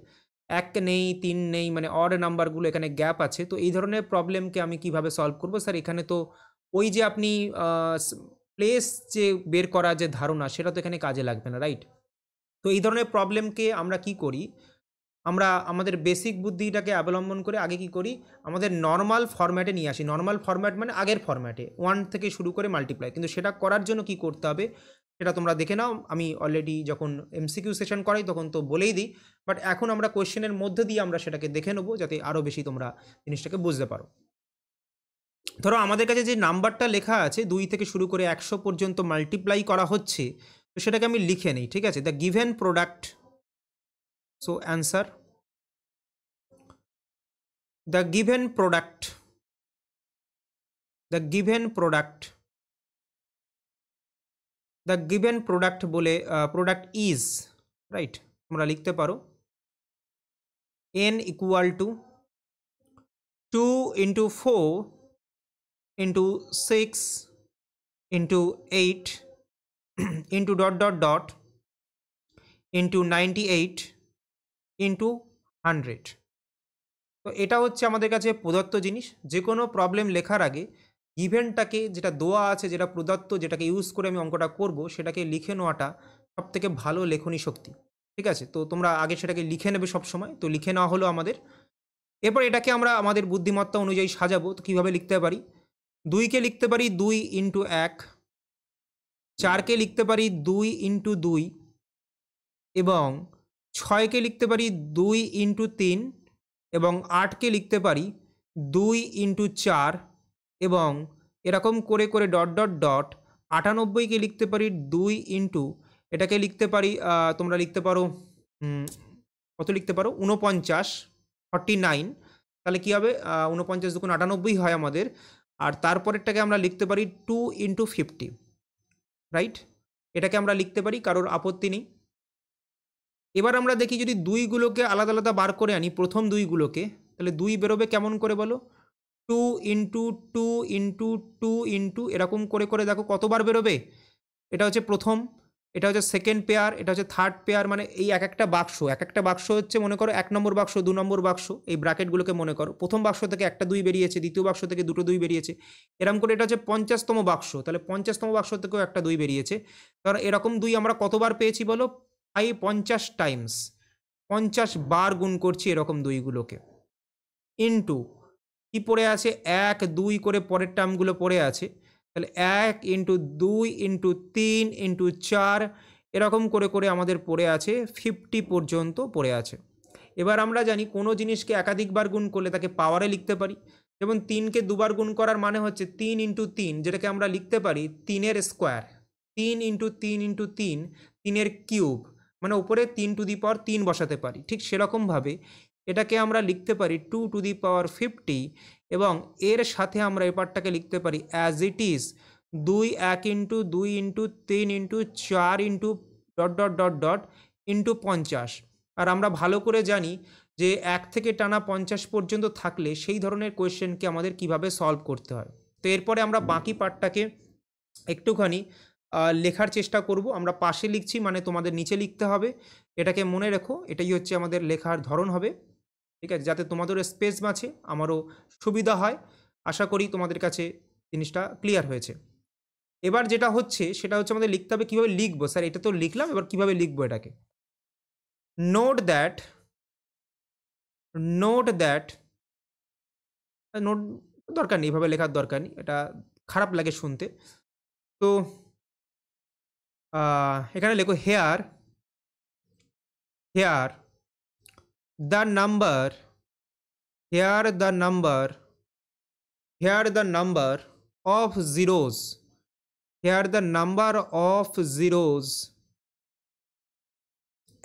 Speaker 1: এক নেই, 3 নেই, মানে অড নাম্বারগুলো এখানে গ্যাপ আছে। তো এই ধরনের প্রবলেমকে আমি কিভাবে সলভ করব? স্যার এখানে তো ওই যে আপনি প্লেস যে বের করা যে ধারণা সেটা তো এখানে কাজে লাগবে না, রাইট? তো এই ধরনের প্রবলেমকে আমরা কি করি, আমরা আমাদের বেসিক বুদ্ধিটাকে অবলম্বন করে আগে কি করি, আমাদের নর্মাল ফরম্যাটে নিয়ে আসি। নর্মাল ফরম্যাট মানে আগের ফরম্যাটে 1 থেকে শুরু করে মাল্টিপ্লাই। কিন্তু সেটা করার জন্য কি করতে হবে সেটা তোমরা দেখে নাও। আমি অলরেডি যখন এমসিকিউ সেশন করাই তখন তো বলেই দিই, বাট এখন আমরা কোয়েশ্চেনের মধ্যে দিয়ে আমরা সেটাকে দেখে নেবো যাতে আরও বেশি তোমরা জিনিসটাকে বুঝতে পারো। ধরো আমাদের কাছে যে নাম্বারটা লেখা আছে 2 থেকে শুরু করে 100 পর্যন্ত মাল্টিপ্লাই করা হচ্ছে, তো সেটাকে আমি লিখে নিই, ঠিক আছে? The given product, so answer the given product, the given product, the given product বলে product is, right? তোমরা লিখতে পারো n equal to 2 into 4 into 6 into 8 into dot dot dot into 98 into 100। তো এটা হচ্ছে আমাদের কাছে প্রদত্ত জিনিস। যে কোনো প্রবলেম লেখার আগে গিভেনটাকে, যেটা দেওয়া আছে, যেটা প্রদত্ত, যেটাকে ইউজ করে আমি অঙ্কটা করব, সেটাকে লিখে নেওয়াটা সবথেকে ভালো লেখনী শক্তি, ঠিক আছে? তো তোমরা আগে সেটাকে লিখে নেবে সবসময়। তো লিখে নেওয়া হলো আমাদের। এরপর এটাকে আমরা আমাদের বুদ্ধিমত্তা অনুযায়ী সাজাবো। তো কীভাবে লিখতে পারি? 2কে লিখতে পারি 2 ইন্টু 1, 4কে লিখতে পারি 2 ইন্টু 2, এবং 6কে লিখতে পারি 2 ইন্টু 3, এবং 8কে লিখতে পারি 2 ইন্টু 4, এবং এরকম করে করে ডট ডট ডট 98কে লিখতে পারি 2 ইন্টু, এটাকে লিখতে পারি তোমরা লিখতে পারো কত লিখতে পারো 49, 49। তাহলে কী হবে, 49 দুগুণ 98 হয় আমাদের। আর তারপরেরটাকে আমরা লিখতে পারি 2 ইন্টু 50, রাইট? এটাকে আমরা লিখতে পারি, কারোর আপত্তি নেই। এবার আমরা দেখি যদি 2গুলোকে আলাদা আলাদা বার করে আনি, প্রথম 2গুলোকে, তাহলে 2 বেরোবে কেমন করে বলো? 2 ইন্টু 2 ইন্টু 2 ইন্টু, এরকম করে করে দেখো কতবার বেরোবে। এটা হচ্ছে প্রথম, এটা হচ্ছে সেকেন্ড পেয়ার, এটা হচ্ছে থার্ড পেয়ার। মানে এই এক একটা বাক্স হচ্ছে, মনে করো 1 নম্বর বাক্স, 2 নম্বর বাক্স, এই ব্র্যাকেটগুলোকে মনে করো। প্রথম বাক্স থেকে একটা 2 বেরিয়েছে, দ্বিতীয় বাক্স থেকে দুটো 2 বেরিয়েছে, এরকম করে এটা হচ্ছে 50তম বাক্স। তাহলে 50তম বাক্স থেকেও একটা 2 বেরিয়েছে। কারণ এরকম 2 আমরা কতবার পেয়েছি বলো? 50 টাইমস, 50 বার গুণ করছি এরকম 2গুলোকে। ইন্টু কি পড়ে আছে? 1 2 করে পরের টার্মগুলো পড়ে আছে। তাহলে 1 ইন্টু 2 ইন্টু 3 ইন্টু 4, এরকম করে করে আমাদের পড়ে আছে 50 পর্যন্ত পড়ে আছে। এবার আমরা জানি কোনো জিনিসকে একাধিকবার গুণ করলে তাকে পাওয়ারে লিখতে পারি। যেমন 3কে দুবার গুণ করার মানে হচ্ছে 3 ইন্টু 3, যেটাকে আমরা লিখতে পারি 3-এর স্কোয়ার। 3 ইন্টু 3 ইন্টু 3, 3-এর কিউব, মানে উপরে 3 টু দি পাওয়ার 3 বসাতে পারি। ঠিক সেরকমভাবে এটাকে আমরা লিখতে পারি 2 টু দি পাওয়ার 50, এবং এর সাথে আমরা এই পার্টটাকে লিখতে পারি as it is 2 1 into 2 into 3 into 4 into dot dot dot dot into 50। আর আমরা ভালো করে জানি যে 1 থেকে টানা 50 পর্যন্ত থাকলে সেই ধরনের কোয়েশ্চেনকে আমাদের কিভাবে সলভ করতে হয়। তো এরপরে আমরা বাকি পার্টটাকে একটুখানি লেখার চেষ্টা করব। আমরা পাশে লিখছি, মানে তোমাদের নিচে লিখতে হবে। এটাকে মনে রেখো, এটাই হচ্ছে আমাদের লেখার ধরন হবে, ঠিক আছে? যাতে তোমাদেরও স্পেস বাঁচে, আমারও সুবিধা হয়। আশা করি তোমাদের কাছে জিনিসটা ক্লিয়ার হয়েছে। এবার যেটা হচ্ছে সেটা হচ্ছে আমাদের লিখতে হবে কীভাবে লিখবো। স্যার এটা তো লিখলাম, এবার কীভাবে লিখবো এটাকে? নোট দ্যাট নোট দরকার নেই, এভাবে লেখার দরকার নেই, এটা খারাপ লাগে শুনতে। তো এখানে লেখো hair the number of zeros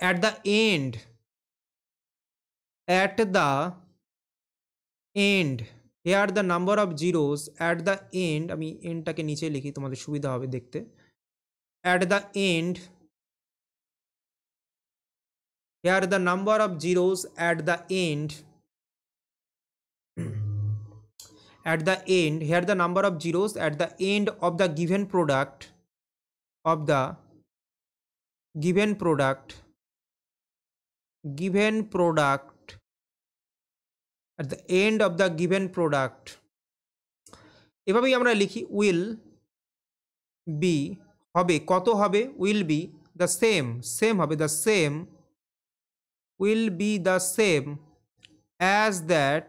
Speaker 1: at the end here the number of zeros at the end, আমি এন্ডটাকে নিচে লিখি তোমাদের সুবিধা হবে দেখতে। at the end, here the number of zeros at the end here the number of zeros at the end of the given product at the end of the given product এভাবেই আমরা লিখি will be হবে কত হবে will be the same হবে the same will be the same as that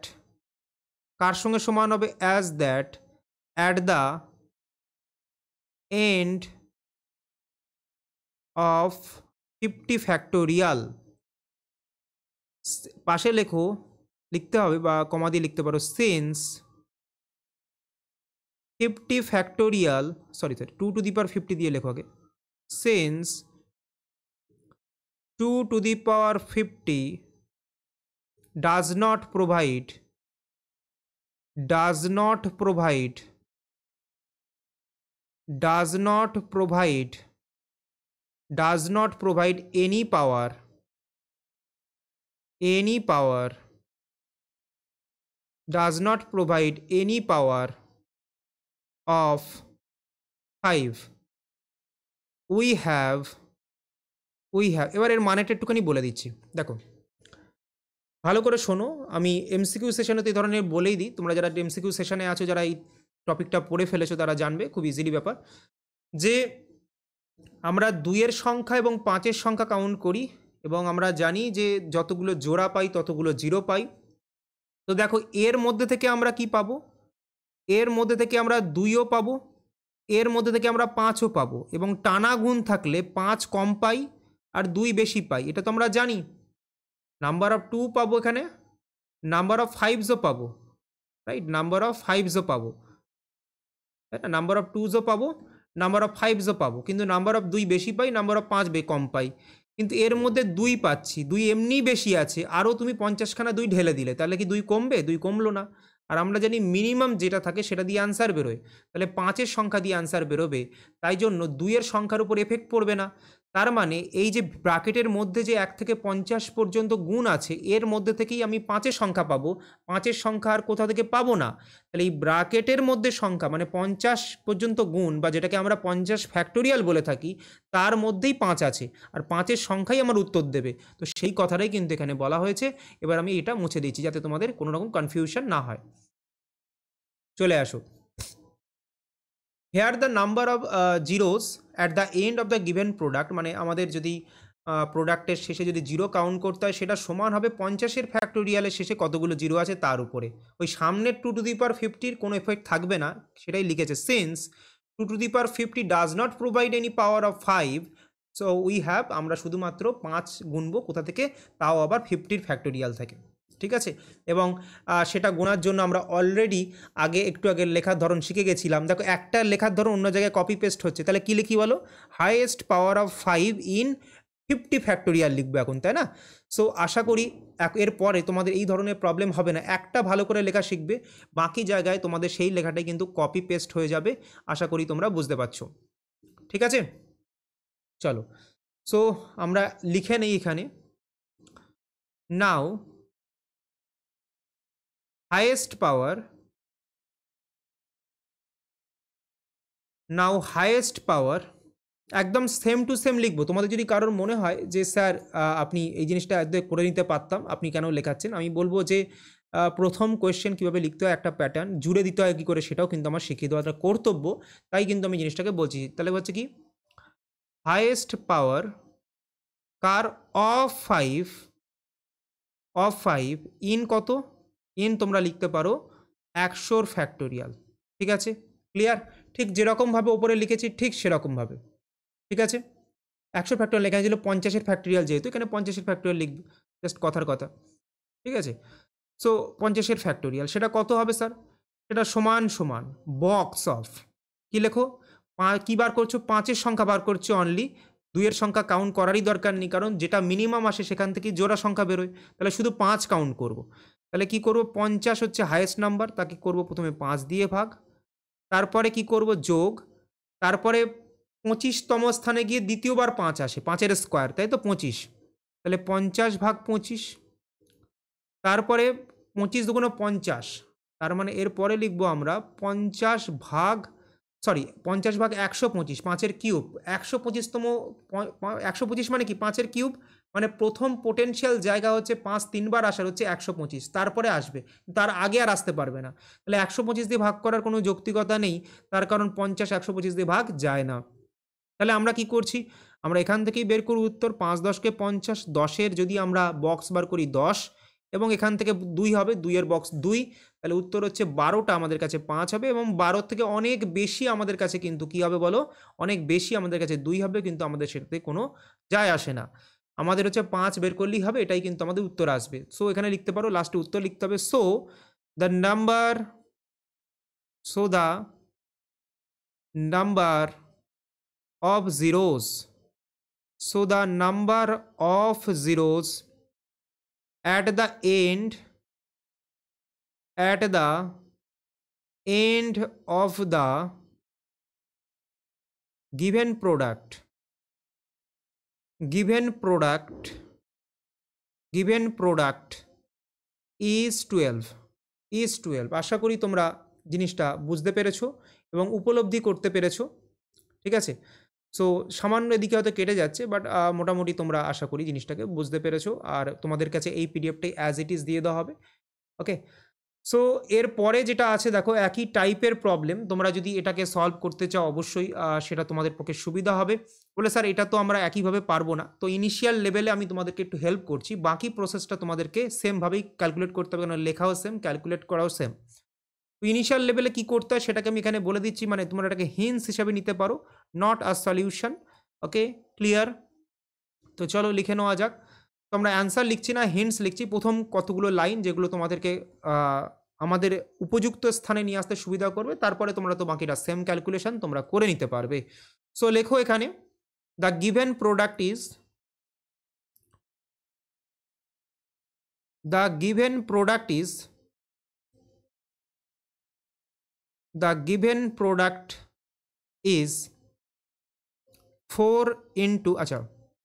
Speaker 1: কার সঙ্গে সমান হবে as that at the end of 50 factorial পাশে লেখো লিখতে হবে বা কমা দিয়ে লিখতে পারো since 50 factorial sorry 2 to the power 50 দিয়ে লেখো আগে since 2 to the power 50 does not provide any power of 5 we have এবার এর মানেটা একটুখানি বলে দিচ্ছি দেখো ভালো করে শোনো আমি এমসিকিউ সেশনে তো এই ধরনের বলেই দিই তোমরা যারা এমসিকিউ সেশনে আছো যারা এই টপিকটা পড়ে ফেলেছো তারা জানবে খুব ইজিলি ব্যাপার যে আমরা 2-এর সংখ্যা এবং 5-এর সংখ্যা কাউন্ট করি এবং আমরা জানি যে যতগুলো জোড়া পাই ততগুলো জিরো পাই তো দেখো এর মধ্যে থেকে আমরা কি পাবো এর মধ্যে থেকে আমরা 2ও পাবো এর মধ্যে থেকে আমরা 5ও পাবো এবং টানা গুণ থাকলে 5 কম পাই আর 2 বেশি পাই এটা তো আমরা জানি নাম্বার অফ 2 পাবো এখানে নাম্বার অফ 5সও পাবো রাইট নাম্বার অফ 5সও পাবো তাই না নাম্বার অফ 2সও পাবো নাম্বার অফ 5সও পাবো কিন্তু নাম্বার অফ 2 বেশি পাই নাম্বার অফ 5 কম পাই কিন্তু এর মধ্যে 2 পাচ্ছি 2 এমনি বেশি আছে আরও তুমি 50খানা 2 ঢেলে দিলে তাহলে কি 2 কমবে 2 কমলো না আর আমরা জানি মিনিমাম যেটা থাকে সেটা দিয়ে আনসার বেরোয় তাহলে 5-এর সংখ্যা দিয়ে আনসার বেরোবে তাই জন্য 2-এর সংখ্যার উপর এফেক্ট পড়বে না তার মানে এই যে ব্র্যাকেটের মধ্যে যে 1 থেকে 50 পর্যন্ত গুণ আছে এর মধ্যে থেকেই আমি 5-এর সংখ্যা পাবো 5-এর সংখ্যা আর কোথা থেকে পাবো না তাহলে এই ব্র্যাকেটের মধ্যে সংখ্যা মানে 50 পর্যন্ত গুণ বা যেটাকে আমরা 50 ফ্যাক্টোরিয়াল বলে থাকি তার মধ্যেই 5 আছে আর 5-এর সংখ্যাই আমার উত্তর দেবে তো সেই কথাটাই কিন্তু এখানে বলা হয়েছে এবার আমি এটা মুছে দিচ্ছি যাতে তোমাদের কোনো রকম কনফিউশন না হয় চলে আসো here the number of zeros at the end of the given product মানে আমাদের যদি প্রোডাক্টের শেষে যদি জিরো কাউন্ট করতে হয় সেটা সমান হবে 50-এর ফ্যাক্টোরিয়ালের শেষে কতগুলো জিরো আছে তার উপরে ওই সামনের 2 to the power 50-র কোনো এফেক্ট থাকবে না সেটাই লিখেছে since 2 to the power 50 does not provide any power of 5 so we have আমরা শুধুমাত্র 5 গুনবো কোথা থেকে তাও আবার 50-র ফ্যাক্টোরিয়াল থেকে ঠিক আছে এবং সেটা গোনার জন্য আমরা অলরেডি একটু আগে লেখার ধরন শিখে গেছিলাম দেখো একটা লেখার ধরন অন্য জায়গায় কপি পেস্ট হচ্ছে তাহলে কী লিখি বলো highest power of 5 in 50 factorial লিখবে এখন তাই না সো আশা করি এরপরে তোমাদের এই ধরনের প্রবলেম হবে না একটা ভালো করে লেখা শিখবে বাকি জায়গায় তোমাদের সেই লেখাটাই কিন্তু কপি পেস্ট হয়ে যাবে আশা করি তোমরা বুঝতে পারছো ঠিক আছে চলো সো আমরা লিখে নেই এখানে নাও highest power একদম সেম টু সেম লিখবো তোমাদের যদি কারোর মনে হয় যে স্যার আপনি এই জিনিসটা করে নিতে পারতাম আপনি কেন লেখাচ্ছেন আমি বলবো যে প্রথম কোয়েশ্চেন কীভাবে লিখতে হয় একটা প্যাটার্ন জুড়ে দিতে হয় কী করে সেটাও কিন্তু আমার শিখিয়ে দেওয়াটা কর্তব্য তাই কিন্তু আমি জিনিসটাকে বলছি তাহলে হচ্ছে কি highest power car of 5 in কত ইন তোমরা লিখতে পারো 100 ফ্যাক্টোরিয়াল ঠিক আছে ক্লিয়ার ঠিক যেরকমভাবে ওপরে লিখেছি ঠিক সেরকমভাবে ঠিক আছে 100 ফ্যাক্টোরিয়াল লেখা ছিল 50-এর ফ্যাক্টোরিয়াল যেহেতু এখানে 50-এর ফ্যাক্টোরিয়াল লিখবে জাস্ট কথার কথা ঠিক আছে সো 50-এর ফ্যাক্টোরিয়াল সেটা কত হবে স্যার সেটা সমান বক্স অফ কি লেখো কী বার করছো 5-এর সংখ্যা বার করছো অনলি 2-এর সংখ্যা কাউন্ট করারই দরকার নেই কারণ যেটা মিনিমাম আসে সেখান থেকে জোড়া সংখ্যা বেরোয় তাহলে শুধু 5 কাউন্ট করব তাহলে কি করব 50 হচ্ছে হাইয়েস্ট নাম্বার তাকে করব প্রথমে 5 দিয়ে ভাগ তারপরে কি করব যোগ তারপরে 25তম স্থানে গিয়ে দ্বিতীয়বার 5 আসে 5-এর স্কোয়ার তাই তো 25 তাহলে 50 ভাগ 25 তারপরে 25 দুগুণ 50 তার মানে এরপরে লিখবো আমরা 50 ভাগ 125 5-এর কিউব 125তম 125 মানে কি 5-এর কিউব মানে প্রথম পোটেনশিয়াল জায়গা হচ্ছে 5 3বার আসার হচ্ছে 125, তারপরে আসবে, তার আগে আর আসতে পারবে না। তাহলে 125 দিয়ে ভাগ করার কোনো যৌক্তিকতা নেই, তার কারণ 50 125 দিয়ে ভাগ যায় না। তাহলে আমরা কি করছি, আমরা এখান থেকেই বের করি উত্তর। 5 10কে 50, 10-এর যদি আমরা বক্স বার করি 10, এবং এখান থেকে 2 হবে, 2-এর বক্স 2, তাহলে উত্তর হচ্ছে 12টা আমাদের কাছে 5 হবে, এবং 12 থেকে অনেক বেশি আমাদের কাছে কিন্তু কি হবে বলো, অনেক বেশি আমাদের কাছে 2 হবে, কিন্তু আমাদের সেটাতে কোনো যায় আসে না। আমাদের হচ্ছে 5 বের করলেই হবে, এটাই কিন্তু আমাদের উত্তর আসবে। সো এখানে লিখতে পারো, লাস্টে উত্তর লিখতে হবে। The number so the number of zeros so the number of zeros at the end of the given product is 12 আশা করি তোমরা জিনিসটা বুঝতে পেরেছো এবং উপলব্ধি করতে পেরেছো, ঠিক আছে। সো সামান্য এদিকে হয়তো কেটে যাচ্ছে, বাট মোটামুটি তোমরা আশা করি জিনিসটাকে বুঝতে পেরেছো, আর তোমাদের কাছে এই পিডিএফটাই অ্যাজ ইট ইজ দিয়ে দেওয়া হবে। ওকে, সো এরপরে যেটা আছে দেখো, একই টাইপের প্রবলেম, তোমরা যদি এটাকে সলভ করতে চাও অবশ্যই সেটা তোমাদের পক্ষে সুবিধা হবে। বলে স্যার এটা তো আমরা একইভাবে পারবো না, তো ইনিশিয়াল লেভেলে আমি তোমাদেরকে একটু হেল্প করছি, বাকি প্রসেসটা তোমাদেরকে সেমভাবেই ক্যালকুলেট করতে হবে, কারণ লেখাও সেম, ক্যালকুলেট করাও সেম। তো ইনিশিয়াল লেভেলে কী করতে হয় সেটাকে আমি এখানে বলে দিচ্ছি, মানে তোমরা এটাকে হিন্টস হিসাবে নিতে পারো, not a solution. Okay, clear? তো চলো লিখে নেওয়া যাক। তো আমরা অ্যান্সার লিখছি না, হিন্টস লিখছি, প্রথম কতগুলো লাইন যেগুলো তোমাদেরকে আমাদের উপযুক্ত স্থানে নিয়ে আসতে সুবিধা করবে, তারপরে তোমরা তো বাকিটা সেম ক্যালকুলেশন তোমরা করে নিতে পারবে। সো লেখো এখানে, the given product is the given product is 4 into, আচ্ছা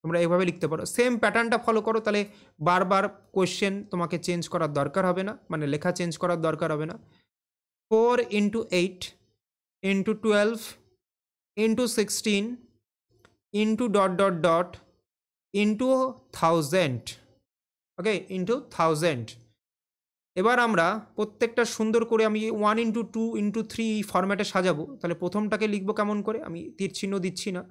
Speaker 1: তোমরা এইভাবে লিখতে পারো, সেম প্যাটার্নটা ফলো করো, তাহলে বারবার কোয়েশ্চেন তোমাকে চেঞ্জ করার দরকার হবে না, মানে লেখা চেঞ্জ করার দরকার হবে না। 4 into 8 into 12 into 16 into ... into 1000, ওকে, into 1000। এবার আমরা প্রত্যেকটা সুন্দর করে আমি 1 into 2 into 3 এই ফরম্যাটে সাজাবো। তাহলে প্রথমটাকে লিখবো কেমন করে, আমি তীর চিহ্ন দিচ্ছি না,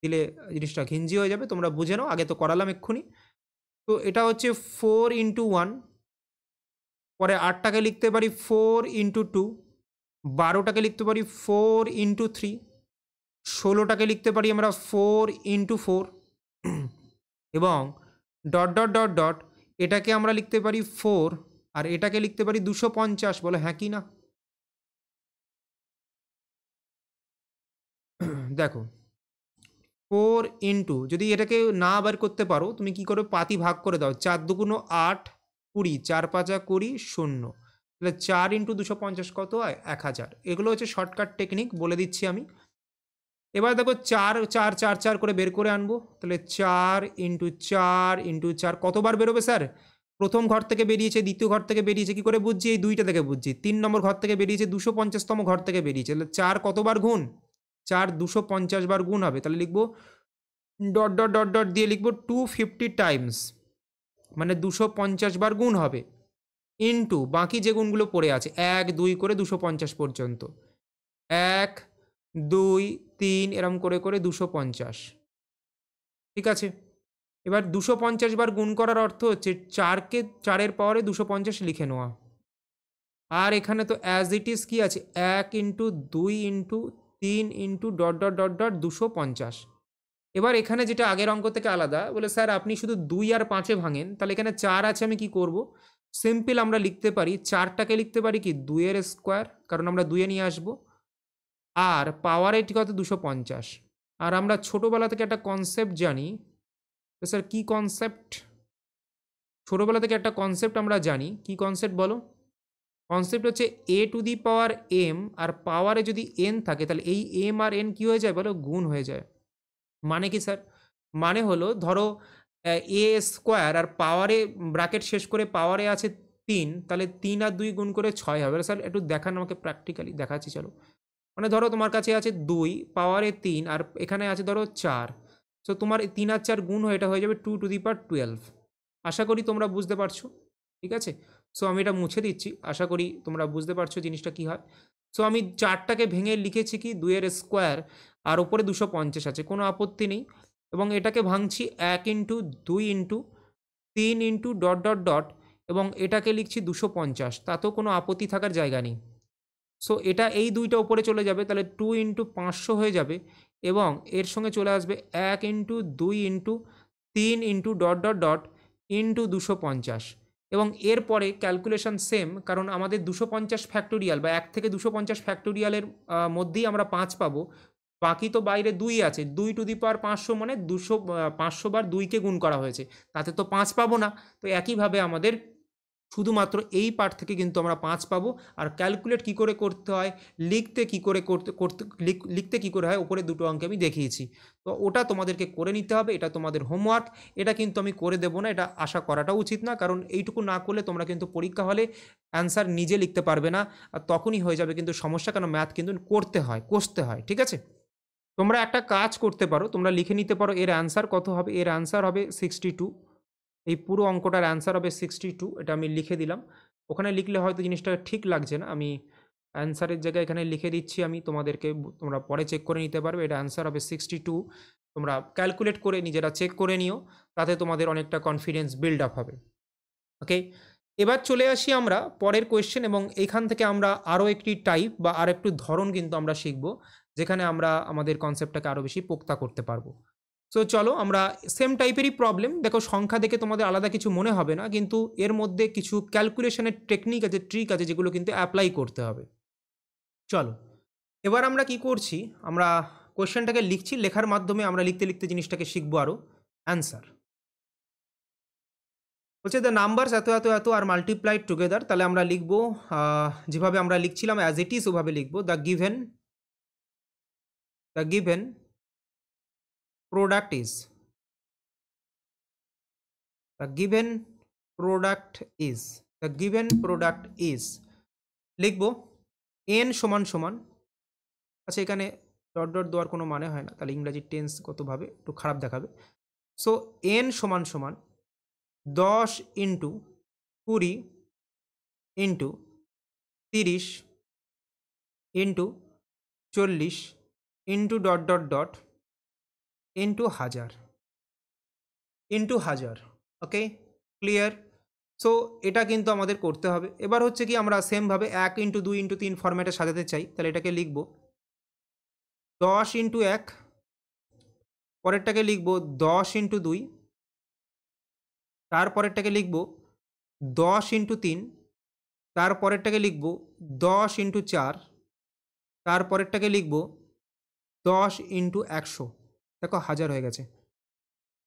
Speaker 1: দিলে জিনিসটা ঘিঞ্জি হয়ে যাবে, তোমরা বুঝে নাও, আগে তো করালাম এক্ষুনি। তো এটা হচ্ছে 4 into 1, পরে 8টাকে লিখতে পারি 4 into 2, 12টাকে লিখতে পারি 4 into 3, 16টাকে লিখতে পারি আমরা 4 into 4, এবং ... এটাকে আমরা লিখতে পারি 4, আর এটাকে লিখতে পারি 250। বলো হ্যাঁ কি না? দেখো 4 ইন্টু, যদি এটাকে না বার করতে পারো তুমি কি করো, পাতি ভাগ করে দাও, 4 2 8 20, 4 5 20, 0, তাহলে 4 ইন্টু 250 কত হয়, 1000। এগুলো হচ্ছে শর্টকাট টেকনিক, বলে দিচ্ছি আমি। এবার দেখো 4 4 4 4 করে বের করে আনবো, তাহলে 4 ইন্টু 4 ইন্টু 4 কতবার বেরোবে স্যার, প্রথম ঘর থেকে বেরিয়েছে, দ্বিতীয় ঘর থেকে বেরিয়েছে, কি করে বুঝছি, এই দুইটা থেকে বুঝছি, 3 নম্বর ঘর থেকে বেরিয়েছে, 250তম ঘর থেকে বেরিয়েছে, তাহলে 4 কতবার গুণ, 4 250 বার গুণ হবে, তাহলে লিখবো ... দিয়ে লিখবো 250 টাইমস, মানে 250 বার গুণ হবে, ইন্টু বাকি যে গুণগুলো পড়ে আছে 1 2 করে 250 পর্যন্ত, 1 2 3 এরম করে করে 250, ঠিক আছে। এবার 250 বার গুণ করার অর্থ হচ্ছে 4কে 4-এর পাওয়ারে 250 লিখে নেওয়া, আর এখানে তো অ্যাজ ইট ইজ কি আছে, 1 ইন্টু 2 ইন্টু 3 ইন্টু ... 250। এবার এখানে যেটা আগের অঙ্ক থেকে আলাদা, বলে স্যার আপনি শুধু 2 আর 5-এ ভাঙেন, তাহলে এখানে 4 আছে, আমি কি করব, সিম্পল আমরা লিখতে পারি, 4টাকে লিখতে পারি কি 2-এর স্কোয়ার, কারণ আমরা 2-এ নিয়ে আসবো, আর পাওয়ার এটি কত 250। আর আমরা ছোটোবেলা থেকে একটা কনসেপ্ট জানি, তো স্যার কী কনসেপ্ট, ছোটোবেলা থেকে একটা কনসেপ্ট আমরা জানি, কি কনসেপ্ট বলো, কনসেপ্ট হচ্ছে a to the power m, আর পাওয়ারে যদি n থাকে তাহলে এই m আর n কী হয়ে যায় বলো, গুণ হয়ে যায়। মানে কি স্যার, মানে হলো ধরো a স্কোয়ার আর পাওয়ারে ব্র্যাকেট শেষ করে পাওয়ারে আছে 3, তাহলে 3 আর 2 গুণ করে 6 হবে। স্যার একটু দেখান আমাকে, প্র্যাকটিক্যালি দেখাচ্ছি চলো। মানে ধরো তোমার কাছে আছে 2 পাওয়ারে 3, আর এখানে আছে ধরো 4, সো তোমার 3 আর 4 গুণ হয়ে এটা হয়ে যাবে 2^12। আশা করি তোমরা বুঝতে পারছো, ঠিক আছে। সো আমি এটা মুছে দিচ্ছি, আশা করি তোমরা বুঝতে পারছো জিনিসটা কী হয়। সো আমি 4টাকে ভেঙে লিখেছি কি 2 স্কোয়ার, আর ওপরে 250 আছে, কোনো আপত্তি নেই। এবং এটাকে ভাঙছি 1 into 2 into 3 into dot dot dot, এবং এটাকে লিখছি 250, তাতেও কোনো আপত্তি থাকার জায়গা নেই। সো এটা এই দুইটা উপরে চলে যাবে, তাহলে 2 ইন্টু 500 হয়ে যাবে, এবং এর সঙ্গে চলে আসবে 1 into 2 into 3 into dot dot dot into 250। এবং এরপরে ক্যালকুলেশন সেম, কারণ আমাদের 250 ফ্যাক্টোরিয়াল বা 1 থেকে 250 ফ্যাক্টোরিয়ালের মধ্যেই আমরা 5 পাবো, বাকি তো বাইরে 2 আছে, 2^500 মানে 500 বার 2কে গুণ করা হয়েছে, তাতে তো 5 পাবো না। তো একইভাবে আমাদের শুধুমাত্র এই পার্ট থেকে কিন্তু আমরা 5 পাবো। আর ক্যালকুলেট কী করে করতে হয়, লিখতে কী করে লিখতে কী করে হয়, উপরে দুটো অঙ্কে আমি দেখিয়েছি। তো ওটা তোমাদেরকে করে নিতে হবে, এটা তোমাদের হোমওয়ার্ক। এটা কিন্তু আমি করে দেবো না, এটা আশা করাটা উচিত না, কারণ এইটুকু না করলে তোমরা কিন্তু পরীক্ষা হলে অ্যান্সার নিজে লিখতে পারবে না, আর তখনই হয়ে যাবে কিন্তু সমস্যা, কারণ ম্যাথ কিন্তু করতে হয়, কষতে হয়, ঠিক আছে। তোমরা একটা কাজ করতে পারো, তোমরা লিখে নিতে পারো এর অ্যান্সার কত হবে। এর অ্যান্সার হবে 62, এই পুরো অঙ্কটার অ্যান্সার হবে 62। এটা আমি লিখে দিলাম, ওখানে লিখলে হয়তো জিনিসটা ঠিক লাগছে না, আমি অ্যান্সারের জায়গায় এখানে লিখে দিচ্ছি আমি তোমাদেরকে, তোমরা পরে চেক করে নিতে পারবে। এটা অ্যান্সার হবে 62, তোমরা ক্যালকুলেট করে নিজেরা চেক করে নিও, তাতে তোমাদের অনেকটা কনফিডেন্স বিল্ড আপ হবে। ওকে, এবার চলে আসি আমরা পরের কোয়েশ্চেন, এবং এইখান থেকে আমরা আরও একটি টাইপ বা আর একটু ধরন কিন্তু আমরা শিখব, যেখানে আমরা আমাদের কনসেপ্টটাকে আরও বেশি পোক্তা করতে পারবো। সো চলো আমরা সেম টাইপেরই প্রবলেম, দেখো সংখ্যা দেখে তোমাদের আলাদা কিছু মনে হবে না, কিন্তু এর মধ্যে কিছু ক্যালকুলেশনের টেকনিক আছে, ট্রিক আছে, যেগুলো কিন্তু অ্যাপ্লাই করতে হবে। চলো এবার আমরা কি করছি, আমরা কোয়েশ্চেনটাকে লিখছি, লেখার মাধ্যমে আমরা লিখতে লিখতে জিনিসটাকে শিখবো আরও। অ্যান্সার বলছে দ্য নাম্বারস এত এত এত আর মাল্টিপ্লাইড টুগেদার, তাহলে আমরা লিখবো যেভাবে আমরা লিখছিলাম অ্যাজ ইট ইজ ওভাবে লিখবো। The given product is, the given product is লিখবো n সমান সমান, আচ্ছা এখানে ডট ডট দেওয়ার কোনো মানে হয় না, তাহলে ইংরাজি টেন্সগতভাবে একটু খারাপ দেখাবে। সো n সমান সমান 10 into 20 into 30 into 40 into dot dot dot into 1000। ওকে, ক্লিয়ার। সো এটা কিন্তু আমাদের করতে হবে। এবার হচ্ছে কি আমরা সেমভাবে 1 ইন্টু 2 ইন্টু 3 ফরম্যাটে সাজাতে চাই, তাহলে এটাকে লিখব 10 ইন্টু 1, পরেরটাকে লিখব 10 ইন্টু 2, তারপরেরটাকে লিখব 10 ইন্টু 3, তারপরেরটাকে লিখব 10 ইন্টু 4, তারপরেরটাকে লিখব 10 ইন্টু 100। দেখো 1000 হয়ে গেছে।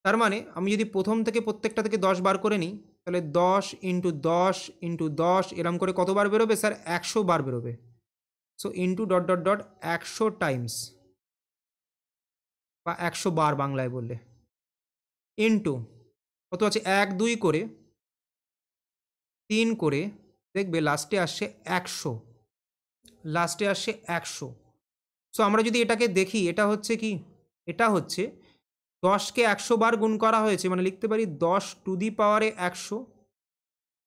Speaker 1: তার মানে আমি যদি প্রথম থেকে প্রত্যেকটা থেকে 10 বার করে নিই, তাহলে 10 ইন্টু 10 ইন্টু 10 এরম করে কতবার বেরোবে স্যার? 100 বার বেরোবে। So into dot dot dot 100 Times, বা 100 বার বাংলায় বললে, ইন্টু কত আছে 1 2 করে 3 করে, দেখবে লাস্টে আসছে 100। সো আমরা যদি এটাকে দেখি, এটা হচ্ছে কি, এটা হচ্ছে 10কে 100 বার গুণ করা হয়েছে, মানে লিখতে পারি 10 টু দি পাওয়ারে 100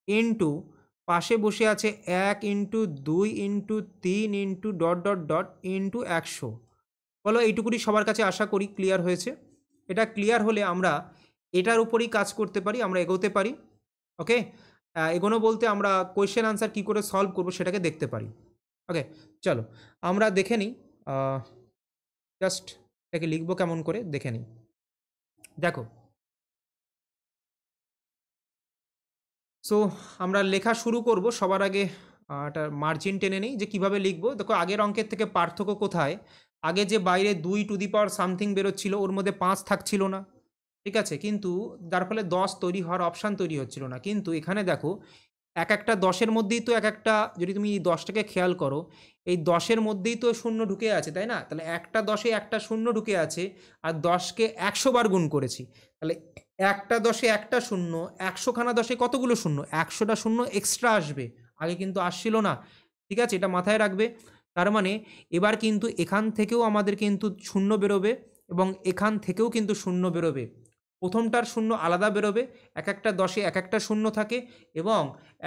Speaker 1: ইন্টু পাশে বসে আছে 1 into 2 into 3 into dot dot dot into 100। বলো এইটুকুনি সবার কাছে আশা করি ক্লিয়ার হয়েছে। এটা ক্লিয়ার হলে আমরা এটার উপরেই কাজ করতে পারি, আমরা এগোতে পারি। ওকে, এগোনো বলতে আমরা কোয়েশ্চেন আনসার কী করে সলভ করবো সেটাকে দেখতে পারি। ওকে, চলো আমরা দেখে নিই, জাস্ট এটাকে লিখবো কেমন করে দেখে নিই। দেখো, সো আমরা লেখা শুরু করব, সবার আগে একটা মার্জিন টেনে নিই যে কীভাবে লিখবো। দেখো আগের অঙ্কের থেকে পার্থক্য কোথায়, আগে যে বাইরে 2 টু দি পাওয়ার সামথিং বেরোচ্ছিল, ওর মধ্যে 5 থাকছিল না, ঠিক আছে, কিন্তু যার ফলে 10 তৈরি হওয়ার অপশান তৈরি হচ্ছিল না। কিন্তু এখানে দেখো এক একটা 10-এর মধ্যেই তো এক একটা, যদি তুমি 10টাকে খেয়াল করো, এই 10-এর মধ্যেই তো শূন্য ঢুকে আছে, তাই না? তাহলে একটা 10-এ একটা শূন্য ঢুকে আছে, আর 10কে 100 বার গুণ করেছি, তাহলে একটা 10-এ একটা শূন্য, 100খানা 10-এ কতগুলো শূন্য? 100টা শূন্য এক্সট্রা আসবে, আগে কিন্তু আসছিল না, ঠিক আছে, এটা মাথায় রাখবে। তার মানে এবার কিন্তু এখান থেকেও আমাদের কিন্তু শূন্য বেরোবে, এবং এখান থেকেও কিন্তু শূন্য বেরোবে। প্রথমটার শূন্য আলাদা বেরোবে, এক একটা 10-এ এক একটা শূন্য থাকে এবং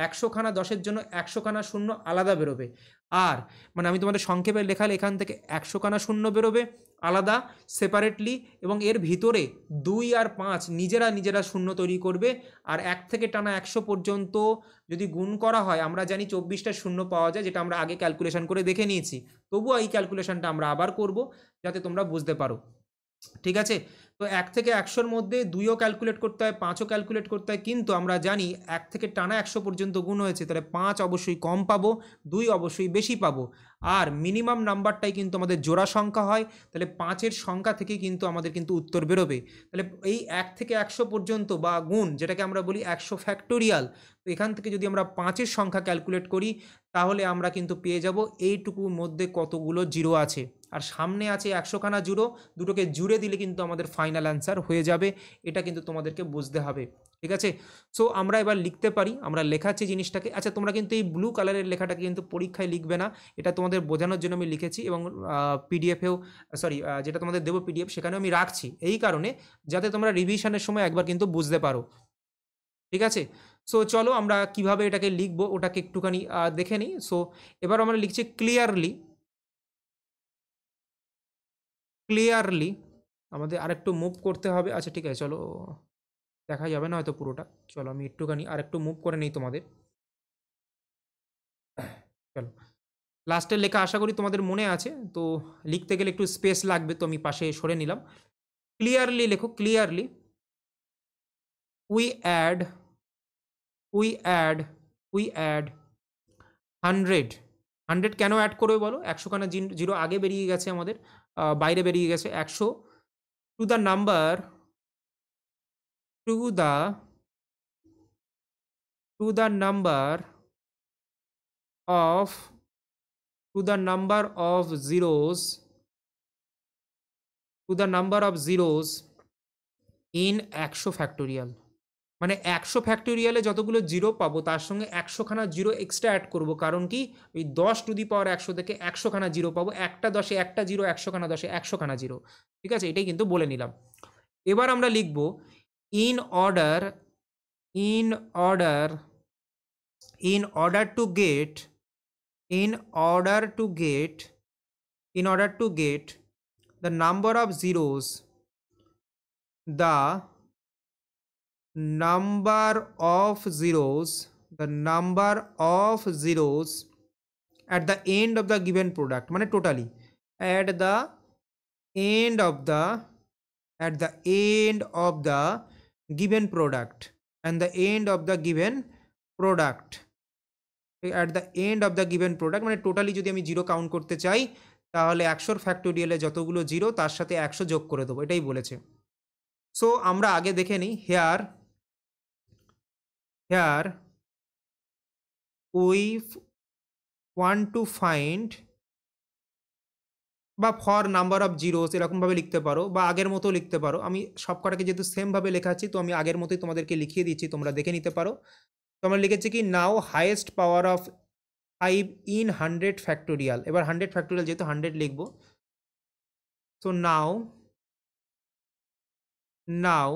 Speaker 1: 100খানা 10-এর জন্য 100খানা শূন্য আলাদা বেরোবে। আর মানে আমি তোমাদের সংক্ষেপে লেখালে এখান থেকে 100খানা শূন্য বেরোবে আলাদা সেপারেটলি, এবং এর ভিতরে 2 আর 5 নিজেরা নিজেরা শূন্য তৈরি করবে। আর 1 থেকে টানা 100 পর্যন্ত যদি গুণ করা হয়, আমরা জানি 24টা শূন্য পাওয়া যায়, যেটা আমরা আগে ক্যালকুলেশন করে দেখে নিয়েছি। তবুও এই ক্যালকুলেশনটা আমরা আবার করব যাতে তোমরা বুঝতে পারো। ঠিক আছে, তো 1 থেকে 100-র মধ্যে 2ও ক্যালকুলেট করতে হয়, 5ও ক্যালকুলেট করতে হয়, কিন্তু আমরা জানি 1 থেকে টানা 100 পর্যন্ত গুণ হয়েছে, তাহলে 5 অবশ্যই কম পাবো, 2 অবশ্যই বেশি পাবো। আর মিনিমাম নাম্বারটাই কিন্তু আমাদের জোড়া সংখ্যা হয়, তাহলে 5-এর সংখ্যা থেকেই কিন্তু আমাদের কিন্তু উত্তর বেরোবে। তাহলে এই 1 থেকে 100 পর্যন্ত বা গুণ, যেটাকে আমরা বলি 100 ফ্যাক্টোরিয়াল, তো এখান থেকে যদি আমরা 5-এর সংখ্যা ক্যালকুলেট করি তাহলে আমরা কিন্তু পেয়ে যাব এইটুকুর মধ্যে কতগুলো জিরো আছে। আর সামনে আছে 100খানা জিরো, দুটোকে জুড়ে দিলে কিন্তু আমাদের ফাইনাল অ্যান্সার হয়ে যাবে। এটা কিন্তু তোমাদেরকে বুঝতে হবে। ঠিক আছে, সো আমরা এবার লিখতে পারি, আমরা লেখাচ্ছি জিনিসটাকে। আচ্ছা, তোমরা কিন্তু এই ব্লু কালারের লেখাটাকে কিন্তু পরীক্ষায় লিখবে না, এটা তোমাদের বোঝানোর জন্য আমি লিখেছি, এবং পিডিএফেও যেটা তোমাদের দেবো পিডিএফ, সেখানেও আমি রাখছি এই কারণে যাতে তোমরা রিভিশনের সময় একবার কিন্তু বুঝতে পারো। ঠিক আছে, সো চলো আমরা কিভাবে এটাকে লিখবো ওটাকে একটুখানি দেখে নিই। সো এবার আমরা লিখছি ক্লিয়ারলি। ক্লিয়ারলি আমাদের আরেকটু মুভ করতে হবে। আচ্ছা ঠিক আছে, চলো, দেখা যাবে না হয়তো পুরোটা, চলো আমি একটুখানি আরেকটু মুভ করে নিই তোমাদের। চলো, লাস্টের লেখা আশা করি তোমাদের মনে আছে, তো লিখতে গেলে একটু স্পেস লাগবে, তো আমি পাশে সরে নিলাম। ক্লিয়ারলি লেখো, clearly we add we add we add 100। 100 কেন অ্যাড করবে বলো? 100খানা জিরো আগে বেরিয়ে গেছে আমাদের, বাইরে বেরিয়ে গেছে। 100 to the number to the to the number of to the number of zeros to the number of zeros in 100 factorial. মানে 100 ফ্যাক্টোরিয়ালে যতগুলো জিরো পাবো তার সঙ্গে 100খানা জিরো এক্সট্রা অ্যাড করব, কারণ কি ওই 10 টু দি পাওয়ার 100 থেকে 100খানা জিরো পাবো, একটা 10-এ একটা জিরো, 100খানা 10-এ 100খানা জিরো। ঠিক আছে, এটাই কিন্তু বলে নিলাম। এবার আমরা লিখব in order in order in order to get in order to get in order to get the number of zeros the number of zeros the number of zeros at the end of the given product, মানে totally at the end of the at the end of the given product and the end of the given product at the end of the given product, মানে totally যদি আমি zero count করতে চাই তাহলে 100 ফ্যাক্টোরিয়ালে যতগুলো zero তার সাথে 100 যোগ করে দেবো, এটাই বলেছে। সো আমরা আগে দেখে নিই। Here here we want to find, বা ফর নাম্বার অফ জিরোস এরকমভাবে লিখতে পারো, বা আগের মতো লিখতে পারো। আমি সব কটাকে যেহেতু সেমভাবে লেখাচ্ছি তো আমি আগের মতোই তোমাদেরকে লিখিয়ে দিচ্ছি, তোমরা দেখে নিতে পারো। তো আমরা লিখেছি কি now highest power of 5 in 100 factorial. এবার 100 ফ্যাক্টোরিয়াল যেহেতু 100 লিখবো, সো নাও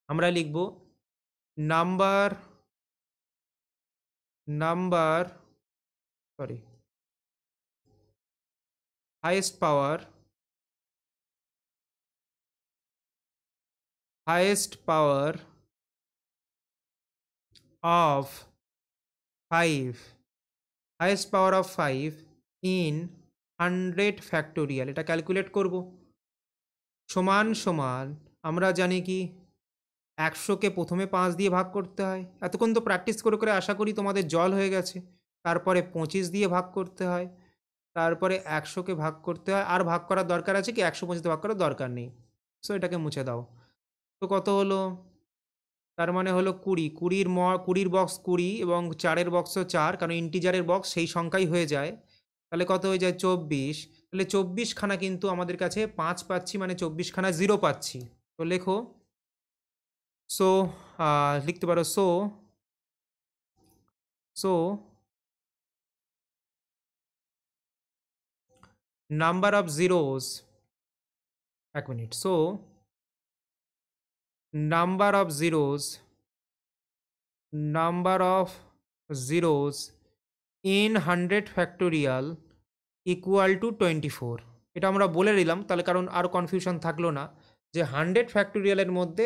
Speaker 1: আমরা লিখব number number sorry highest power of 5 highest power of 5 in 100 factorial. এটা ক্যালকুলেট করব, সমান সমান আমরা জানি কি 100কে প্রথমে 5 দিয়ে ভাগ করতে হয়। এতক্ষণ তো প্র্যাকটিস করে করে আশা করি তোমাদের জল হয়ে গেছে। তারপরে 25 দিয়ে ভাগ করতে হয়, তারপরে 100কে ভাগ করতে হয়। আর ভাগ করার দরকার আছে কি? 125 দিয়ে ভাগ করার দরকার নেই। সো এটাকে মুছে দাও। তো কত হলো? তার মানে হলো 20। 20-র বক্স 20 এবং 4-এর বক্সও 4, কারণ ইন্টিজারের বক্স সেই সংখ্যাই হয়ে যায়। তাহলে কত হয়ে যায়? 24। তাহলে 24খানা কিন্তু আমাদের কাছে 5 পাচ্ছি, মানে 24খানা জিরো পাচ্ছি। তো লেখো, সো লিখতে পারো সো নাম্বার অফ জিরোস এক minute. So number of zeros in 100 factorial equal to 24। এটা আমরা বলে দিলাম তাহলে, কারণ আর কনফিউশন থাকলো না যে 100 ফ্যাক্টোরিয়ালের মধ্যে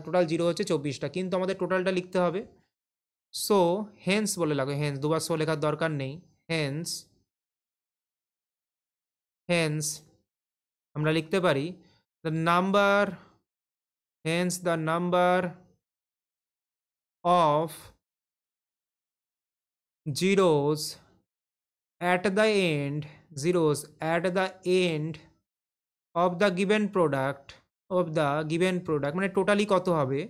Speaker 1: টোটাল জিরো হচ্ছে 24টা, কিন্তু আমাদের টোটালটা লিখতে হবে। সো হেন্স বলে লাগবে, হেন্স দুবার সো লেখার দরকার নেই। হেন্স আমরা লিখতে পারি the number, the number of zeros at the end of the given product, মানে টোটালি কত হবে,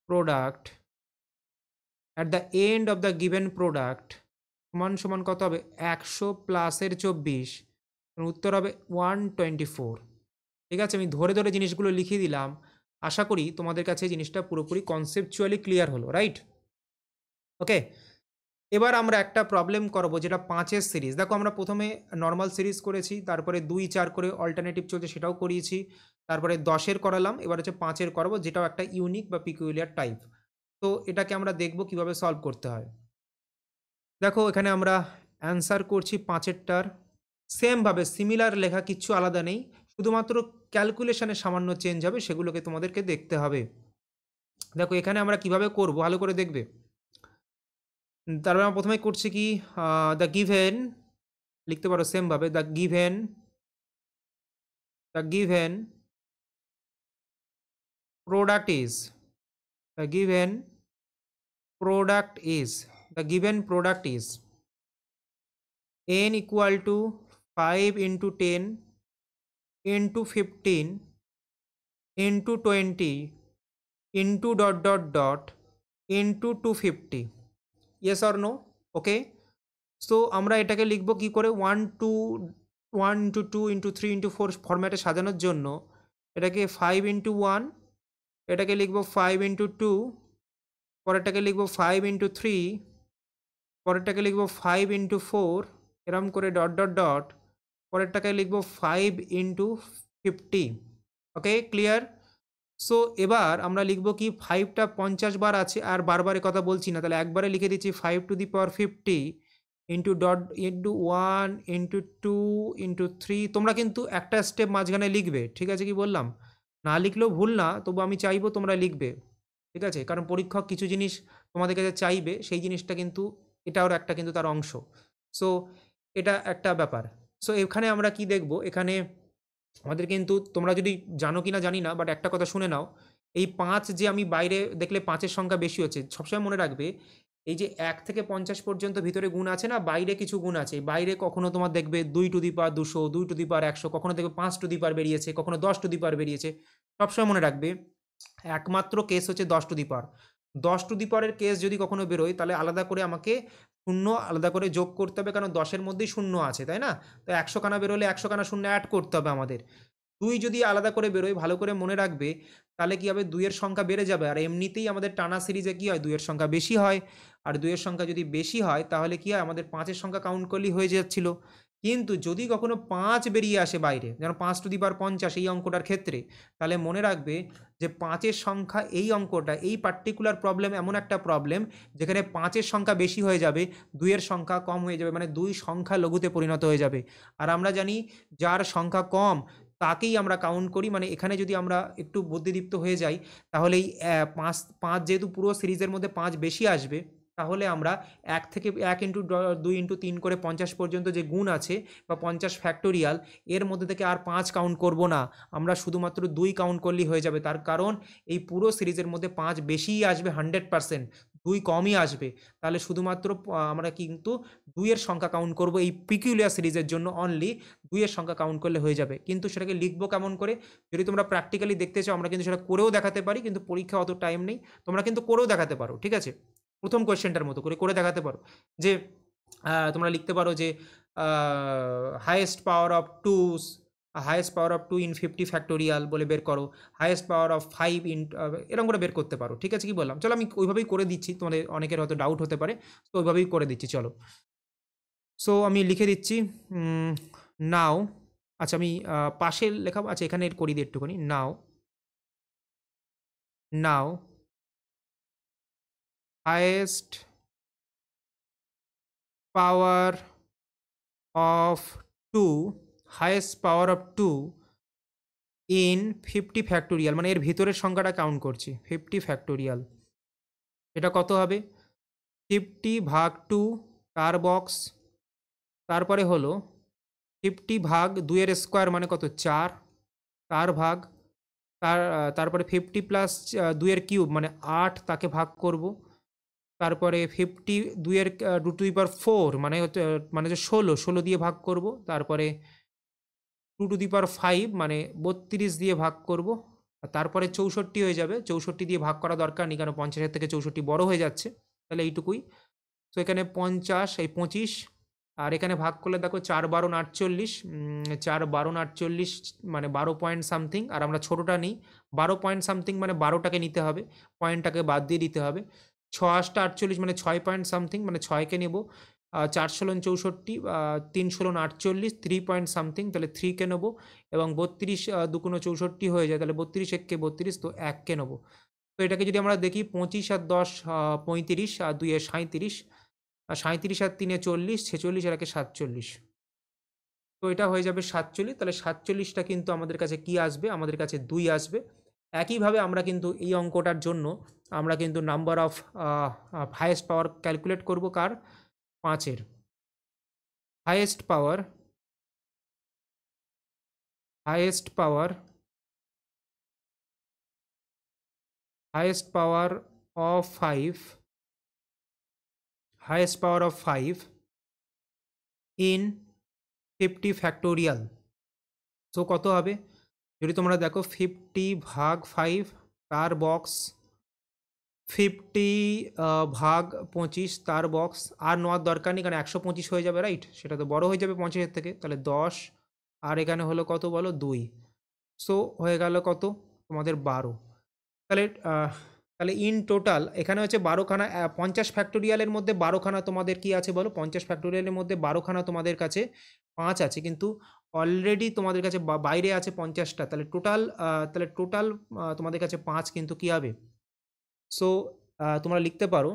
Speaker 1: product at the end of the given product সমান সমান কত হবে, 100 প্লাসের 24, উত্তর হবে 124। ঠিক আছে, আমি ধরে ধরে জিনিসগুলো লিখিয়ে দিলাম। আশা করি তোমাদের কাছে জিনিসটা পুরোপুরি কনসেপচুয়ালি ক্লিয়ার হলো, রাইট? ওকে, এবার আমরা একটা প্রবলেম করব যেটা 5-এর সিরিজ। দেখো আমরা প্রথমে নর্মাল সিরিজ করেছি, তারপরে 2-4 করে অল্টারনেটিভ চলছে সেটাও করিয়েছি, তারপরে 10-এর করালাম, এবার হচ্ছে 5-এর করবো, যেটাও একটা ইউনিক বা পিকুলিয়ার টাইপ। তো এটাকে আমরা দেখব কিভাবে সলভ করতে হয়। দেখো এখানে আমরা অ্যান্সার করছি 5-এরটার, সেমভাবে সিমিলার লেখা, কিচ্ছু আলাদা নেই, শুধুমাত্র ক্যালকুলেশনে সামান্য চেঞ্জ হবে, সেগুলোকে তোমাদেরকে দেখতে হবে। দেখো এখানে আমরা কিভাবে করব ভালো করে দেখবে। তারপরে আমরা প্রথমে করছি কি, দ্য গিভেন লিখতে পারো সেমভাবে, the given product is, the given product is n equal to 5 into 10 into 15 into 20 into into 250, yes or no? Okay, so আমরা এটাকে লিখবো কি করে, 1 into 2 into 3 into 4 ফরম্যাটে সাজানোর জন্য এটাকে 5 into 1, এটাকে লিখবো 5 into 2, পরেরটাকে লিখবো 5 into 3, পরেরটাকে লিখবো 5 into 4, এরম করে পরেরটাকে লিখবো 5 into 50। ওকে, ক্লিয়ার? সো এবার আমরা লিখবো কি, 5টা 50 বার আছে, আর বারবারের কথা বলছি না, তাহলে একবারে লিখে দিচ্ছি 5 to the power 50 into 1 into 2 into 3। তোমরা কিন্তু একটা স্টেপ মাঝখানে লিখবে, ঠিক আছে? কি বললাম, না লিখলেও ভুল না, তবু আমি চাইবো তোমরা লিখবে, ঠিক আছে? কারণ পরীক্ষক কিছু জিনিস তোমাদের কাছে চাইবে, সেই জিনিসটা কিন্তু এটাও একটা কিন্তু তার অংশ। সো এটা একটা ব্যাপার। সো এখানে আমরা কি দেখব, এখানে আমাদের কিন্তু, তোমরা যদি জানো কি না জানি না, বাট একটা কথা শুনে নাও, এই 5 যে আমি বাইরে দেখলে 5-এর সংখ্যা বেশি হচ্ছে, সবসময় মনে রাখবে এই যে 1 থেকে 50 পর্যন্ত ভিতরে গুণ আছে না, বাইরে কিছু গুণ আছে, বাইরে কখনো তোমার দেখবে 2 to the power 200, 2 to the পাওয়ার 100, কখনো দেখবে 5 টু দি পাওয়ার বেরিয়েছে, কখনো 10 টু দি পাওয়ার বেরিয়েছে। সবসময় মনে রাখবে একমাত্র কেস হচ্ছে 10 to the power. 10 to the পাওয়ারের কেস যদি কখনো বেরোয়, তাহলে আলাদা করে আমাকে শূন্য আলাদা করে যোগ করতে হবে, কারণ 10-এর মধ্যেই শূন্য আছে, তাই না? তো 100 খানা বেরোলে 100 খানা শূন্য অ্যাড করতে হবে আমাদের। 2 যদি আলাদা করে বেরোয়, ভালো করে মনে রাখবে, তাহলে কি হবে, 2-এর সংখ্যা বেড়ে যাবে, আর এমনিতেই আমাদের টানা সিরিজে কি হয়, 2-এর সংখ্যা বেশি হয়, আর 2-এর সংখ্যা যদি বেশি হয় তাহলে কি হয়, আমাদের 5-এর সংখ্যা কাউন্ট করলেই হয়ে যাচ্ছিল। কিন্তু যদি কখনো 5 বেরিয়ে আসে বাইরে, যেন 5 টু দি পাওয়ার 50 এই অঙ্কটার ক্ষেত্রে, তাহলে মনে রাখবে যে 5-এর সংখ্যা, এই অঙ্কটা, এই পার্টিকুলার প্রবলেম এমন একটা প্রবলেম যেখানে 5-এর সংখ্যা বেশি হয়ে যাবে, 2-এর সংখ্যা কম হয়ে যাবে, মানে 2 সংখ্যা লঘুতে পরিণত হয়ে যাবে। আর আমরা জানি যার সংখ্যা কম তাকেই আমরা কাউন্ট করি, মানে এখানে যদি আমরা একটু বুদ্ধিদীপ্ত হয়ে যাই, তাহলে এই 5 যেহেতু পুরো সিরিজের মধ্যে 5 বেশি আসবে, তাহলে আমরা 1 থেকে 1 ইন্টু 2 ইন্টু 3 করে 50 পর্যন্ত যে গুণ আছে বা 50 ফ্যাক্টোরিয়াল, এর মধ্যে থেকে আর 5 কাউন্ট করব না, আমরা শুধুমাত্র 2 কাউন্ট করলেই হয়ে যাবে। তার কারণ এই পুরো সিরিজের মধ্যে 5 বেশিই আসবে 100%, 2 কমই আসবে। তাহলে শুধুমাত্র আমরা কিন্তু 2-এর সংখ্যা কাউন্ট করব এই পিকুলিয়ার সিরিজের জন্য, অনলি 2-এর সংখ্যা কাউন্ট করলে হয়ে যাবে। কিন্তু সেটাকে লিখবো কেমন করে, যদি তোমরা প্র্যাকটিক্যালি দেখতে চাও, আমরা কিন্তু সেটা করেও দেখাতে পারি, কিন্তু পরীক্ষা অত টাইম নেই, তোমরা কিন্তু করেও দেখাতে পারো, ঠিক আছে? প্রথম কোয়েশ্চেনটার মতো করে দেখাতে পারো যে তোমরা লিখতে পারো যে highest power of 2 in 50 factorial বলে বের করো, হাইয়েস্ট পাওয়ার অফ 5 ইন, এরকম করে বের করতে পারো, ঠিক আছে? কি বললাম, চলো আমি ওইভাবেই করে দিচ্ছি, তোমাদের অনেকের হয়তো ডাউট হতে পারে, তো ওইভাবেই করে দিচ্ছি, চলো। সো আমি লিখে দিচ্ছি নাও আচ্ছা আমি পাশে লেখাবো। আচ্ছা এখানে করি দিই একটুখানি। Now highest power of 2 highest power of 2 in 50 factorial, মানে এর ভিতরের সংখ্যাটা কাউন্ট করছি। 50 ফ্যাক্টোরিয়াল এটা কত হবে? 50 ভাগ 2 তার বক্স, তারপরে হলো 50 ভাগ 2 এর স্কোয়ার মানে কত 4 তার ভাগ, তারপরে 50 প্লাস 2 এর কিউব মানে 8 তাকে ভাগ করব, তারপরে 50 2 এর 2 টু দি পাওয়ার 4 মানে হচ্ছে মানে হচ্ছে 16 দিয়ে ভাগ করব, তারপরে 2 টু দি পাওয়ার 5 মানে 32 দিয়ে ভাগ করব, আর তারপরে 64 হয়ে যাবে। 64 দিয়ে ভাগ করা দরকার নেই, কারণ 50-এর থেকে 64 বড় হয়ে যাচ্ছে, তাহলে এইটুকুই। তো এখানে 50 এই 25, আর এখানে ভাগ করলে দেখো 4 12 48, 4 12 48 মানে 12 পয়েন্ট সামথিং, আর আমরা ছোটোটা নিই 12 পয়েন্ট সামথিং মানে 12টাকে নিতে হবে, পয়েন্টটাকে বাদ দিয়ে দিতে হবে। 6 8 48 মানে 6 পয়েন্ট সামথিং মানে 6কে নেব, 4 16 64, 3 16 48, 3 পয়েন্ট সামথিং তাহলে 3কে নেবো, এবং 32 2 64 হয়ে যায়, তাহলে 32 1কে 32, তো 1কে নেবো। তো এটাকে যদি আমরা দেখি 25 আর 10 35, আর 2 এ 37, আর 37 আর 3 এ 40, 46 আর 1 47, তো এটা হয়ে যাবে 47। তাহলে 47টা কিন্তু আমাদের কাছে কি আসবে? আমাদের কাছে 2 আসবে। একইভাবে আমরা কিন্তু এই অঙ্কটার জন্য আমরা কিন্তু number of highest power calculate করব কার? 5-এর highest power highest power highest power of 5 highest power of 5 in 50 factorial. So কত হবে? যদি তোমরা দেখো 50 ভাগ 5 তার বক্স, 50 ভাগ 25 তার বক্স, আর নেওয়ার দরকার নেই কারণ 125 হয়ে যাবে, রাইট? সেটা তো বড় হয়ে যাবে 50-এর থেকে, তাহলে 10, আর এখানে হলো কত বলো? 2। সো হয়ে গেল কত তোমাদের? 12। তাহলে তাহলে ইন টোটাল এখানে হচ্ছে 12খানা, 50 ফ্যাক্টোরিয়ালের মধ্যে 12খানা তোমাদের কি আছে বলো? 50 ফ্যাক্টোরিয়ালের মধ্যে 12খানা তোমাদের কাছে 5 আছে, কিন্তু অলরেডি তোমাদের কাছে বাইরে আছে 50টা, তাহলে টোটাল তোমাদের কাছে 5 কিন্তু কি হবে? সো তোমরা লিখতে পারো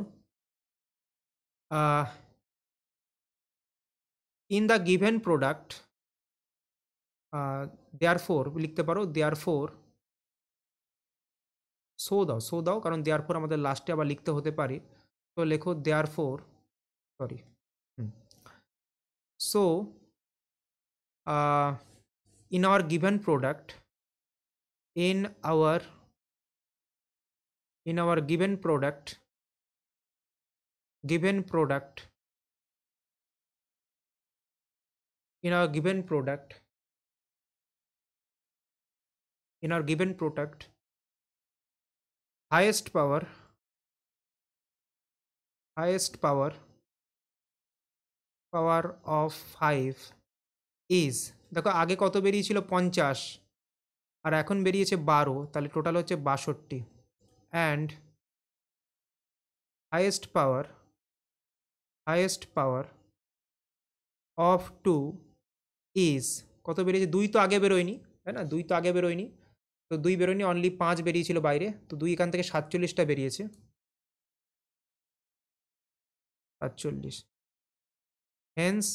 Speaker 1: in the given product, therefore লিখতে পারো দেয়ারফোর, সো দাও কারণ দেয়ারফোর আমাদের লাস্টে আবার লিখতে হতে পারে, তো লেখো therefore, sorry, so in our given product, in our given product in our given product highest power of 5 is, দেখো আগে কত বেরিয়েছিল? 50, আর এখন বেরিয়েছে 12, তাহলে টোটাল হচ্ছে 62, and highest power of 2 is, কত বেরিয়েছে? 2 তো আগে বেরোয়নি, তাই না? 2 তো আগে বেরোয়নি, তো 2 বেরোয়নি, অনলি 5 বেরিয়েছিল বাইরে, তো 2 এখান থেকে 47টা বেরিয়েছে, 47। Hence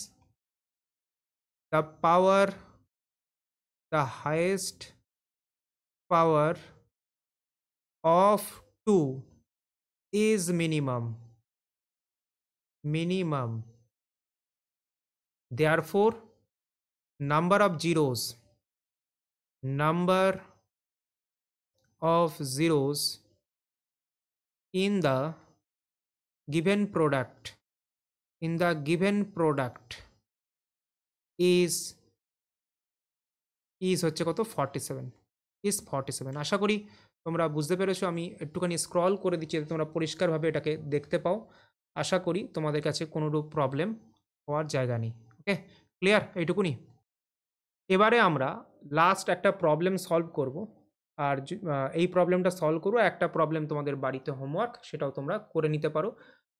Speaker 1: the highest power of 2 is minimum, therefore number of zeros in the given product is হচ্ছে কত? 47, is 47। আশা করি তোমরা বুঝতে পেরেছো। আমি একটুখানি স্ক্রল করে দিচ্ছি যাতে তোমরা পরিষ্কারভাবে এটাকে দেখতে পাও। আশা করি তোমাদের কাছে কোনোরূপ প্রবলেম হওয়ার জায়গা নেই। ওকে, ক্লিয়ার? এইটুকুনি। এবারে আমরা লাস্ট একটা প্রবলেম সলভ করব, আর এই প্রবলেমটা সলভ করবো, একটা প্রবলেম তোমাদের বাড়িতে হোমওয়ার্ক, সেটাও তোমরা করে নিতে পারো,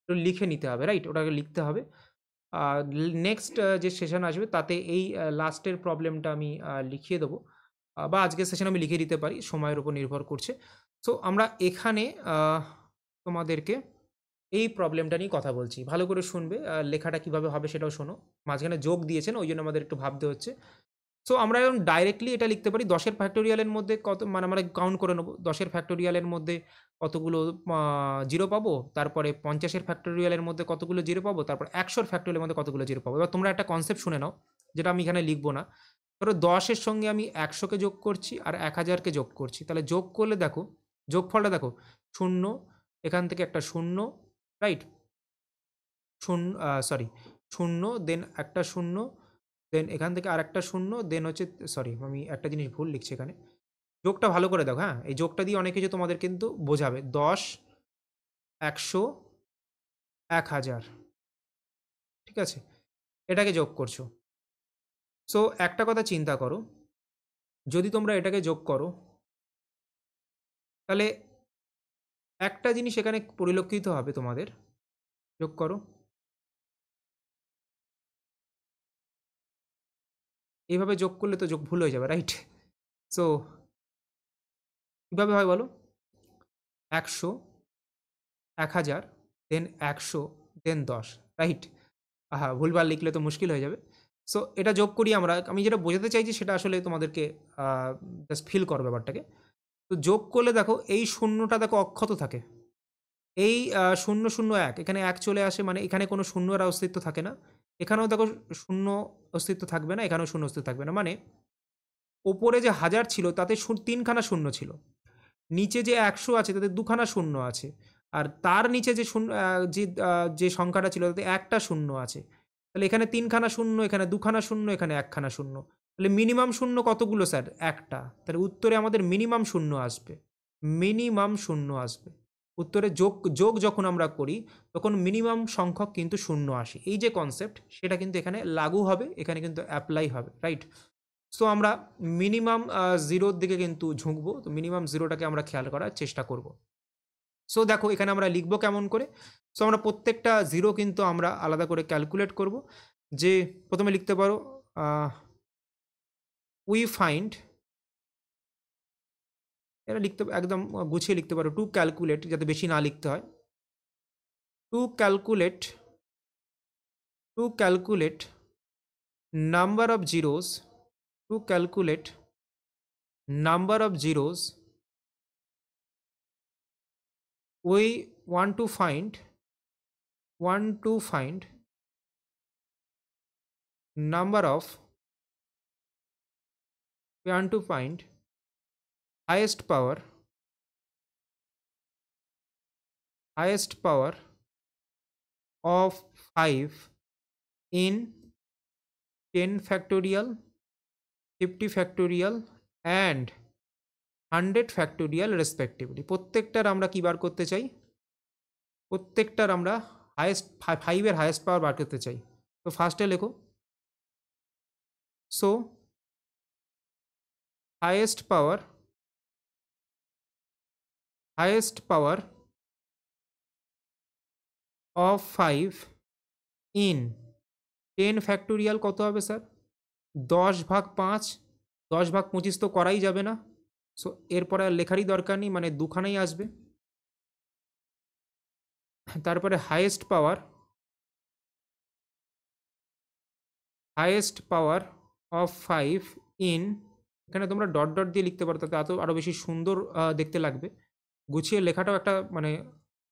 Speaker 1: তো লিখে নিতে হবে, রাইট? ওটাকে লিখতে হবে। নেক্সট যে সেশন আসবে তাতে এই লাস্টের প্রবলেমটা আমি লিখিয়ে দেবো, বা আজকের সেশন আমি লিখে দিতে পারি, সময়ের উপর নির্ভর করছে। সো আমরা এখানে তোমাদেরকে এই প্রবলেমটা নিয়ে কথা বলছি, ভালো করে শুনবে। লেখাটা কিভাবে হবে সেটাও শোনো। মাঝখানে যোগ দিয়েছেন, ওই জন্য আমাদের একটু ভাবতে হচ্ছে। সো আমরা এখন ডাইরেক্টলি এটা লিখতে পারি, 10 এর ফ্যাক্টোরিয়ালের মধ্যে কত, মানে আমরা কাউন্ট করে নেবো 10 এর ফ্যাক্টোরিয়ালের মধ্যে কতগুলো জিরো পাবো, তারপরে 50 এর ফ্যাক্টোরিয়ালের মধ্যে কতগুলো জিরো পাবো, তারপর 100 এর ফ্যাক্টোরিয়ালের মধ্যে কতগুলো জিরো পাবো। এবার তোমরা একটা কনসেপ্ট শুনে নাও, যেটা আমি এখানে লিখবো না। ধরো 10 এর সঙ্গে আমি 100কে যোগ করছি আর 1000কে যোগ করছি, তাহলে যোগ করলে দেখো যোগফলটা দেখো, শূন্য, এখান থেকে একটা শূন্য, রাইট, শূন্য, সরি, শূন্য, দেন একটা শূন্য, দেন এখান থেকে আর একটা শূন্য, দেন হচ্ছে, সরি আমি একটা জিনিস ভুল লিখছি এখানে, যোগটা ভালো করে দেখো। হ্যাঁ, এই যোগটা দিয়ে অনেক কিছু তোমাদের কিন্তু বোঝাবে। 10, 100, 1000, ঠিক আছে, এটাকে যোগ করছো। সো একটা কথা চিন্তা করো, যদি তোমরা এটাকে যোগ করো, তাহলে একটা জিনিস এখানে পরিলক্ষিত হবে তোমাদের। যোগ করো, এইভাবে যোগ করলে তো যোগ ভুল হয়ে যাবে, রাইট? সো কীভাবে হয় বলো? 100, 1000, দেন 100, দেন 10, রাইট? ভুলভাল লিখলে তো মুশকিল হয়ে যাবে। সো এটা যোগ করি আমরা। আমি যেটা বোঝাতে চাইছি সেটা আসলে তোমাদেরকে জাস্ট ফিল করো ব্যাপারটাকে। তো যোগ করলে দেখো এই শূন্যটা দেখো অক্ষত থাকে। এই 0, 0, 1, এখানে 1 চলে আসে, মানে এখানে কোনো শূন্যর অস্তিত্ব থাকে না। এখানেও দেখো শূন্য অস্তিত্ব থাকবে না, এখানেও শূন্য অস্তিত্ব থাকবে না। মানে ওপরে যে 1000 ছিল তাতে 3 খানা শূন্য ছিল। নিচে যে 100 আছে তাতে 2 খানা শূন্য আছে। আর তার নিচে যে যে সংখ্যাটা ছিল তাতে একটা শূন্য আছে। তাহলে এখানে 3 খানা শূন্য, এখানে 2 খানা শূন্য, এখানে 1 খানা শূন্য। তাহলে মিনিমাম শূন্য কতগুলো স্যার? একটা। তাহলে উত্তরে আমাদের মিনিমাম শূন্য আসবে। মিনিমাম শূন্য আসবে। উত্তরে যোগ যোগ যখন আমরা করি তখন মিনিমাম সংখ্যক কিন্তু শূন্য আসে। এই যে কনসেপ্ট সেটা কিন্তু এখানে লাগু হবে, এখানে কিন্তু অ্যাপ্লাই হবে, রাইট? সো আমরা মিনিমাম জিরোর দিকে কিন্তু ঝুঁকবো। তো মিনিমাম জিরোটাকে আমরা খেয়াল করার চেষ্টা করব। সো দেখো এখানে আমরা লিখবো কেমন করে। সো আমরা প্রত্যেকটা জিরো কিন্তু আমরা আলাদা করে ক্যালকুলেট করব। যে প্রথমে লিখতে পারো উই ফাইন্ড, এটা লিখতে একদম গুছিয়ে লিখতে পারো, টু ক্যালকুলেট, যাতে বেশি না লিখতে হয়। To calculate, to calculate number of zeros, to calculate number of zeros we want to find number of, we want to find highest power of 5 in 10 factorial, 50 factorial and 100 factorial respectively। প্রত্যেকটার আমরা কি বার করতে চাই? প্রত্যেকটার আমরা highest 5 এর highest পাওয়ার বার করতে চাই। তো ফার্স্টে লেখো, so highest power of 5 in 10 factorial কত হবে স্যার? 10/5, 10/25 তো করাই যাবে না। সো এরপরে আর লেখারই দরকার নেই, মানে দুখানাই আসবে। তারপরে হাইয়েস্ট পাওয়ার অফ 5 ইন, এখানে তোমরা ডট ডট দিয়ে লিখতে পারো, তাতে আরও বেশি সুন্দর দেখতে লাগবে। গুছিয়ে লেখাটাও একটা মানে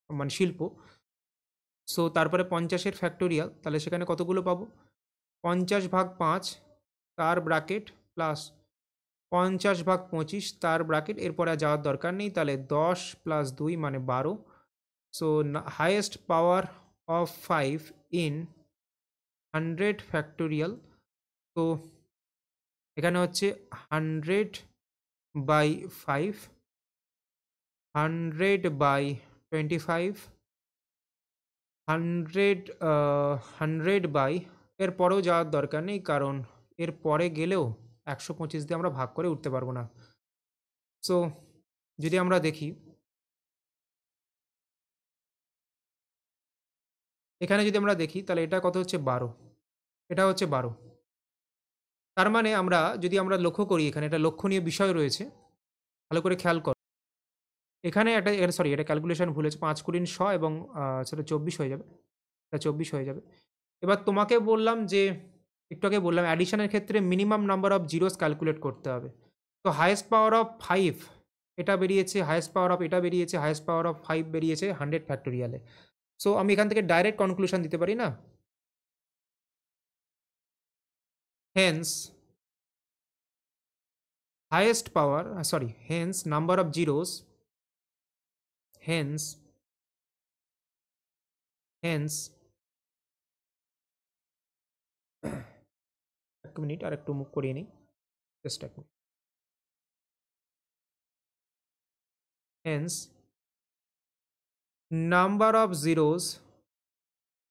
Speaker 1: মানে শিল্প। সো তারপরে 50-এর ফ্যাক্টোরিয়াল, তাহলে সেখানে কতগুলো পাবো? 50/5 তার ব্র্যাকেট প্লাস 50/25 তার ব্র্যাকেট, এরপরে আর যাওয়ার দরকার নেই। তাহলে 10 + 2 মানে 12। So highest power of 5 in 100 factorial, তো এখানে হচ্ছে 100/5, 100/25, 100 এর পরেও যাওয়ার দরকার নেই, কারণ এর পরে গেলেও 125 দিয়ে আমরা ভাগ করে উঠতে পারবো না। সো যদি আমরা দেখি এখানে যদি আমরা দেখি তাহলে এটা কত হচ্ছে 12, এটা হচ্ছে 12। তার মানে আমরা লক্ষ্য করি, এখানে একটা লক্ষণীয় বিষয় রয়েছে, ভালো করে খেয়াল করো। এখানে একটা সরি, এটা ক্যালকুলেশন ভুল হয়েছে, 5 গুণিন 100 এবং সেটা 24 হয়ে যাবে, এটা 24 হয়ে যাবে। এবার তোমাকে বললাম যে, একটু আগে বললাম অ্যাডিশনের ক্ষেত্রে minimum number of zeros calculate করতে হবে। তো হাইয়েস্ট পাওয়ার অফ 5 এটা বেরিয়েছে, হাইয়েস্ট পাওয়ার অফ এটা বেরিয়েছে, হাইয়েস্ট পাওয়ার অফ 5 বেরিয়েছে 100 ফ্যাক্টোরিয়ালে। সো আমি এখান থেকে ডাইরেক্ট কনক্লুশন দিতে পারি না? Hence highest power sorry hence number of zeros hence hence এক মিনিট আর একটু মুভ করিয়ে নিই, জাস্ট এক minute. hence number of zeros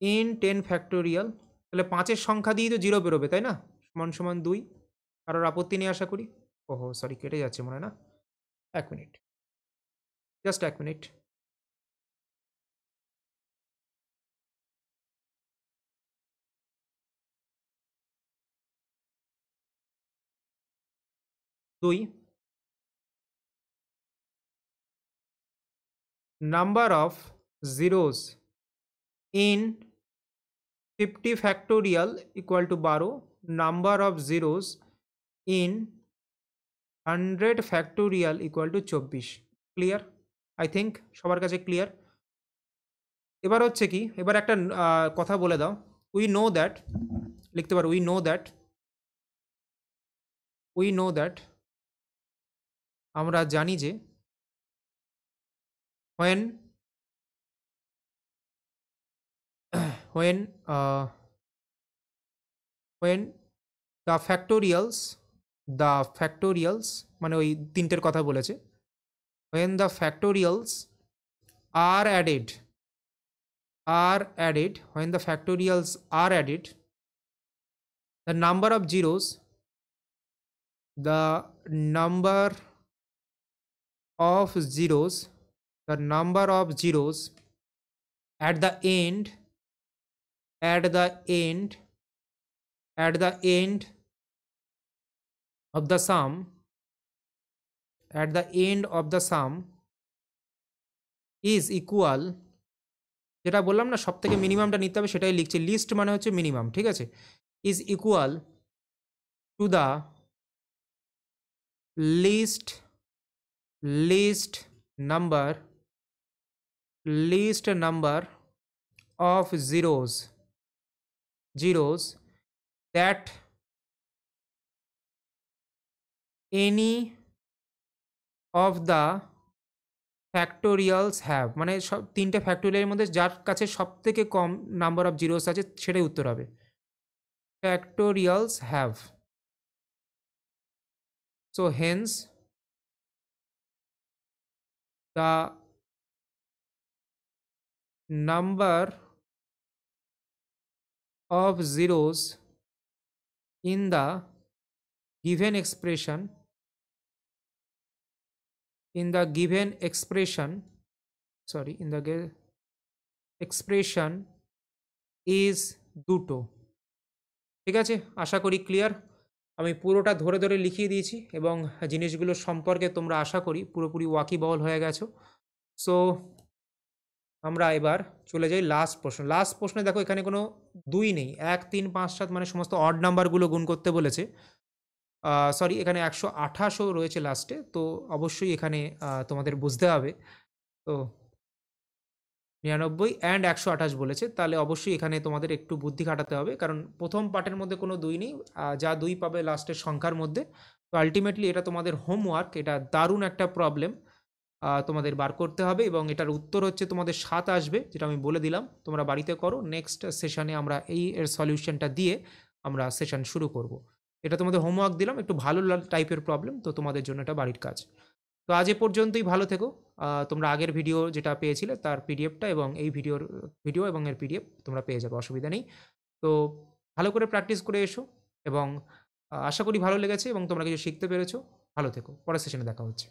Speaker 1: in 10 factorial, তাহলে 5-এর সংখ্যা দিয়ে তো জিরো বেরোবে, তাই না? সমান সমান 2। কারোর আপত্তি নেই আশা করি? ওহো সরি, কেটে যাচ্ছে মনে হয় না? এক মিনিট, জাস্ট এক মিনিট। দুই, number of zeros in 50 factorial equal to 12, number of zeros in 100 factorial equal to 24। Clear? I think সবার কাছে ক্লিয়ার। এবার হচ্ছে কি, এবার একটা কথা বলে দাও। উই নো দ্যাট, লিখতে পারো উই নো দ্যাট আমরা জানি যে when when the factorials মানে ওই তিনটের কথা বলেছে, when the factorials are added when the factorials are added, the number of zeros at the end of the sum is equal, যেটা বললাম না সব থেকে মিনিমামটা নিতে হবে সেটাই লিখছি, লিস্ট মানে হচ্ছে মিনিমাম, ঠিক আছে, is equal to the least number of zeros that any of the factorials have, মানে সব তিনটে ফ্যাক্টোরিয়ালের মধ্যে যার কাছে সব থেকে কম নাম্বার অফ জিরোস আছে সেটাই উত্তর হবে। factorials have, so hence the number of zeros in the given expression is 2। ঠিক আছে, আশা করি ক্লিয়ার। আমি পুরোটা ধরে ধরে লিখিয়ে দিয়েছি এবং জিনিসগুলো সম্পর্কে তোমরা আশা করি পুরোপুরি ওয়াকিবহল হয়ে গেছো। সো আমরা এবার চলে যাই লাস্ট প্রশ্নে। দেখো এখানে কোনো 2 নেই, 1 3 5 7 মানে সমস্ত অড নাম্বারগুলো গুণ করতে বলেছে। সরি, এখানে 128ও রয়েছে লাস্টে, তো অবশ্যই এখানে তোমাদের বুঝতে হবে। তো 99 অ্যান্ড 128 বলেছে, তাহলে অবশ্যই এখানে তোমাদের একটু বুদ্ধি খাটাতে হবে, কারণ প্রথম পার্টের মধ্যে কোনো 2 নেই, যা 2 পাবে লাস্টের সংখ্যার মধ্যে। তো আলটিমেটলি এটা তোমাদের হোমওয়ার্ক, এটা দারুণ একটা প্রবলেম তোমাদের বার করতে হবে এবং এটার উত্তর হচ্ছে তোমাদের 7 আসবে, যেটা আমি বলে দিলাম। তোমরা বাড়িতে করো, নেক্সট সেশনে আমরা এর সলিউশনটা দিয়ে আমরা সেশন শুরু করব। এটা তোমাদের হোমওয়ার্ক দিলাম, একটু ভালো টাইপের প্রবলেম, তো তোমাদের জন্য এটা বাড়ির কাজ। তো আজ এ পর্যন্তই, ভালো থেকো। তোমরা আগের ভিডিও যেটা পেয়েছিলে তার পিডিএফটা এবং এই ভিডিও এবং এর পিডিএফ তোমরা পেয়ে যাবে, অসুবিধা নেই। তো ভালো করে প্র্যাকটিস করে এসো এবং আশা করি ভালো লেগেছে এবং তোমরা কিছু শিখতে পেরেছো। ভালো থেকো, পরের সেশনে দেখা হচ্ছে।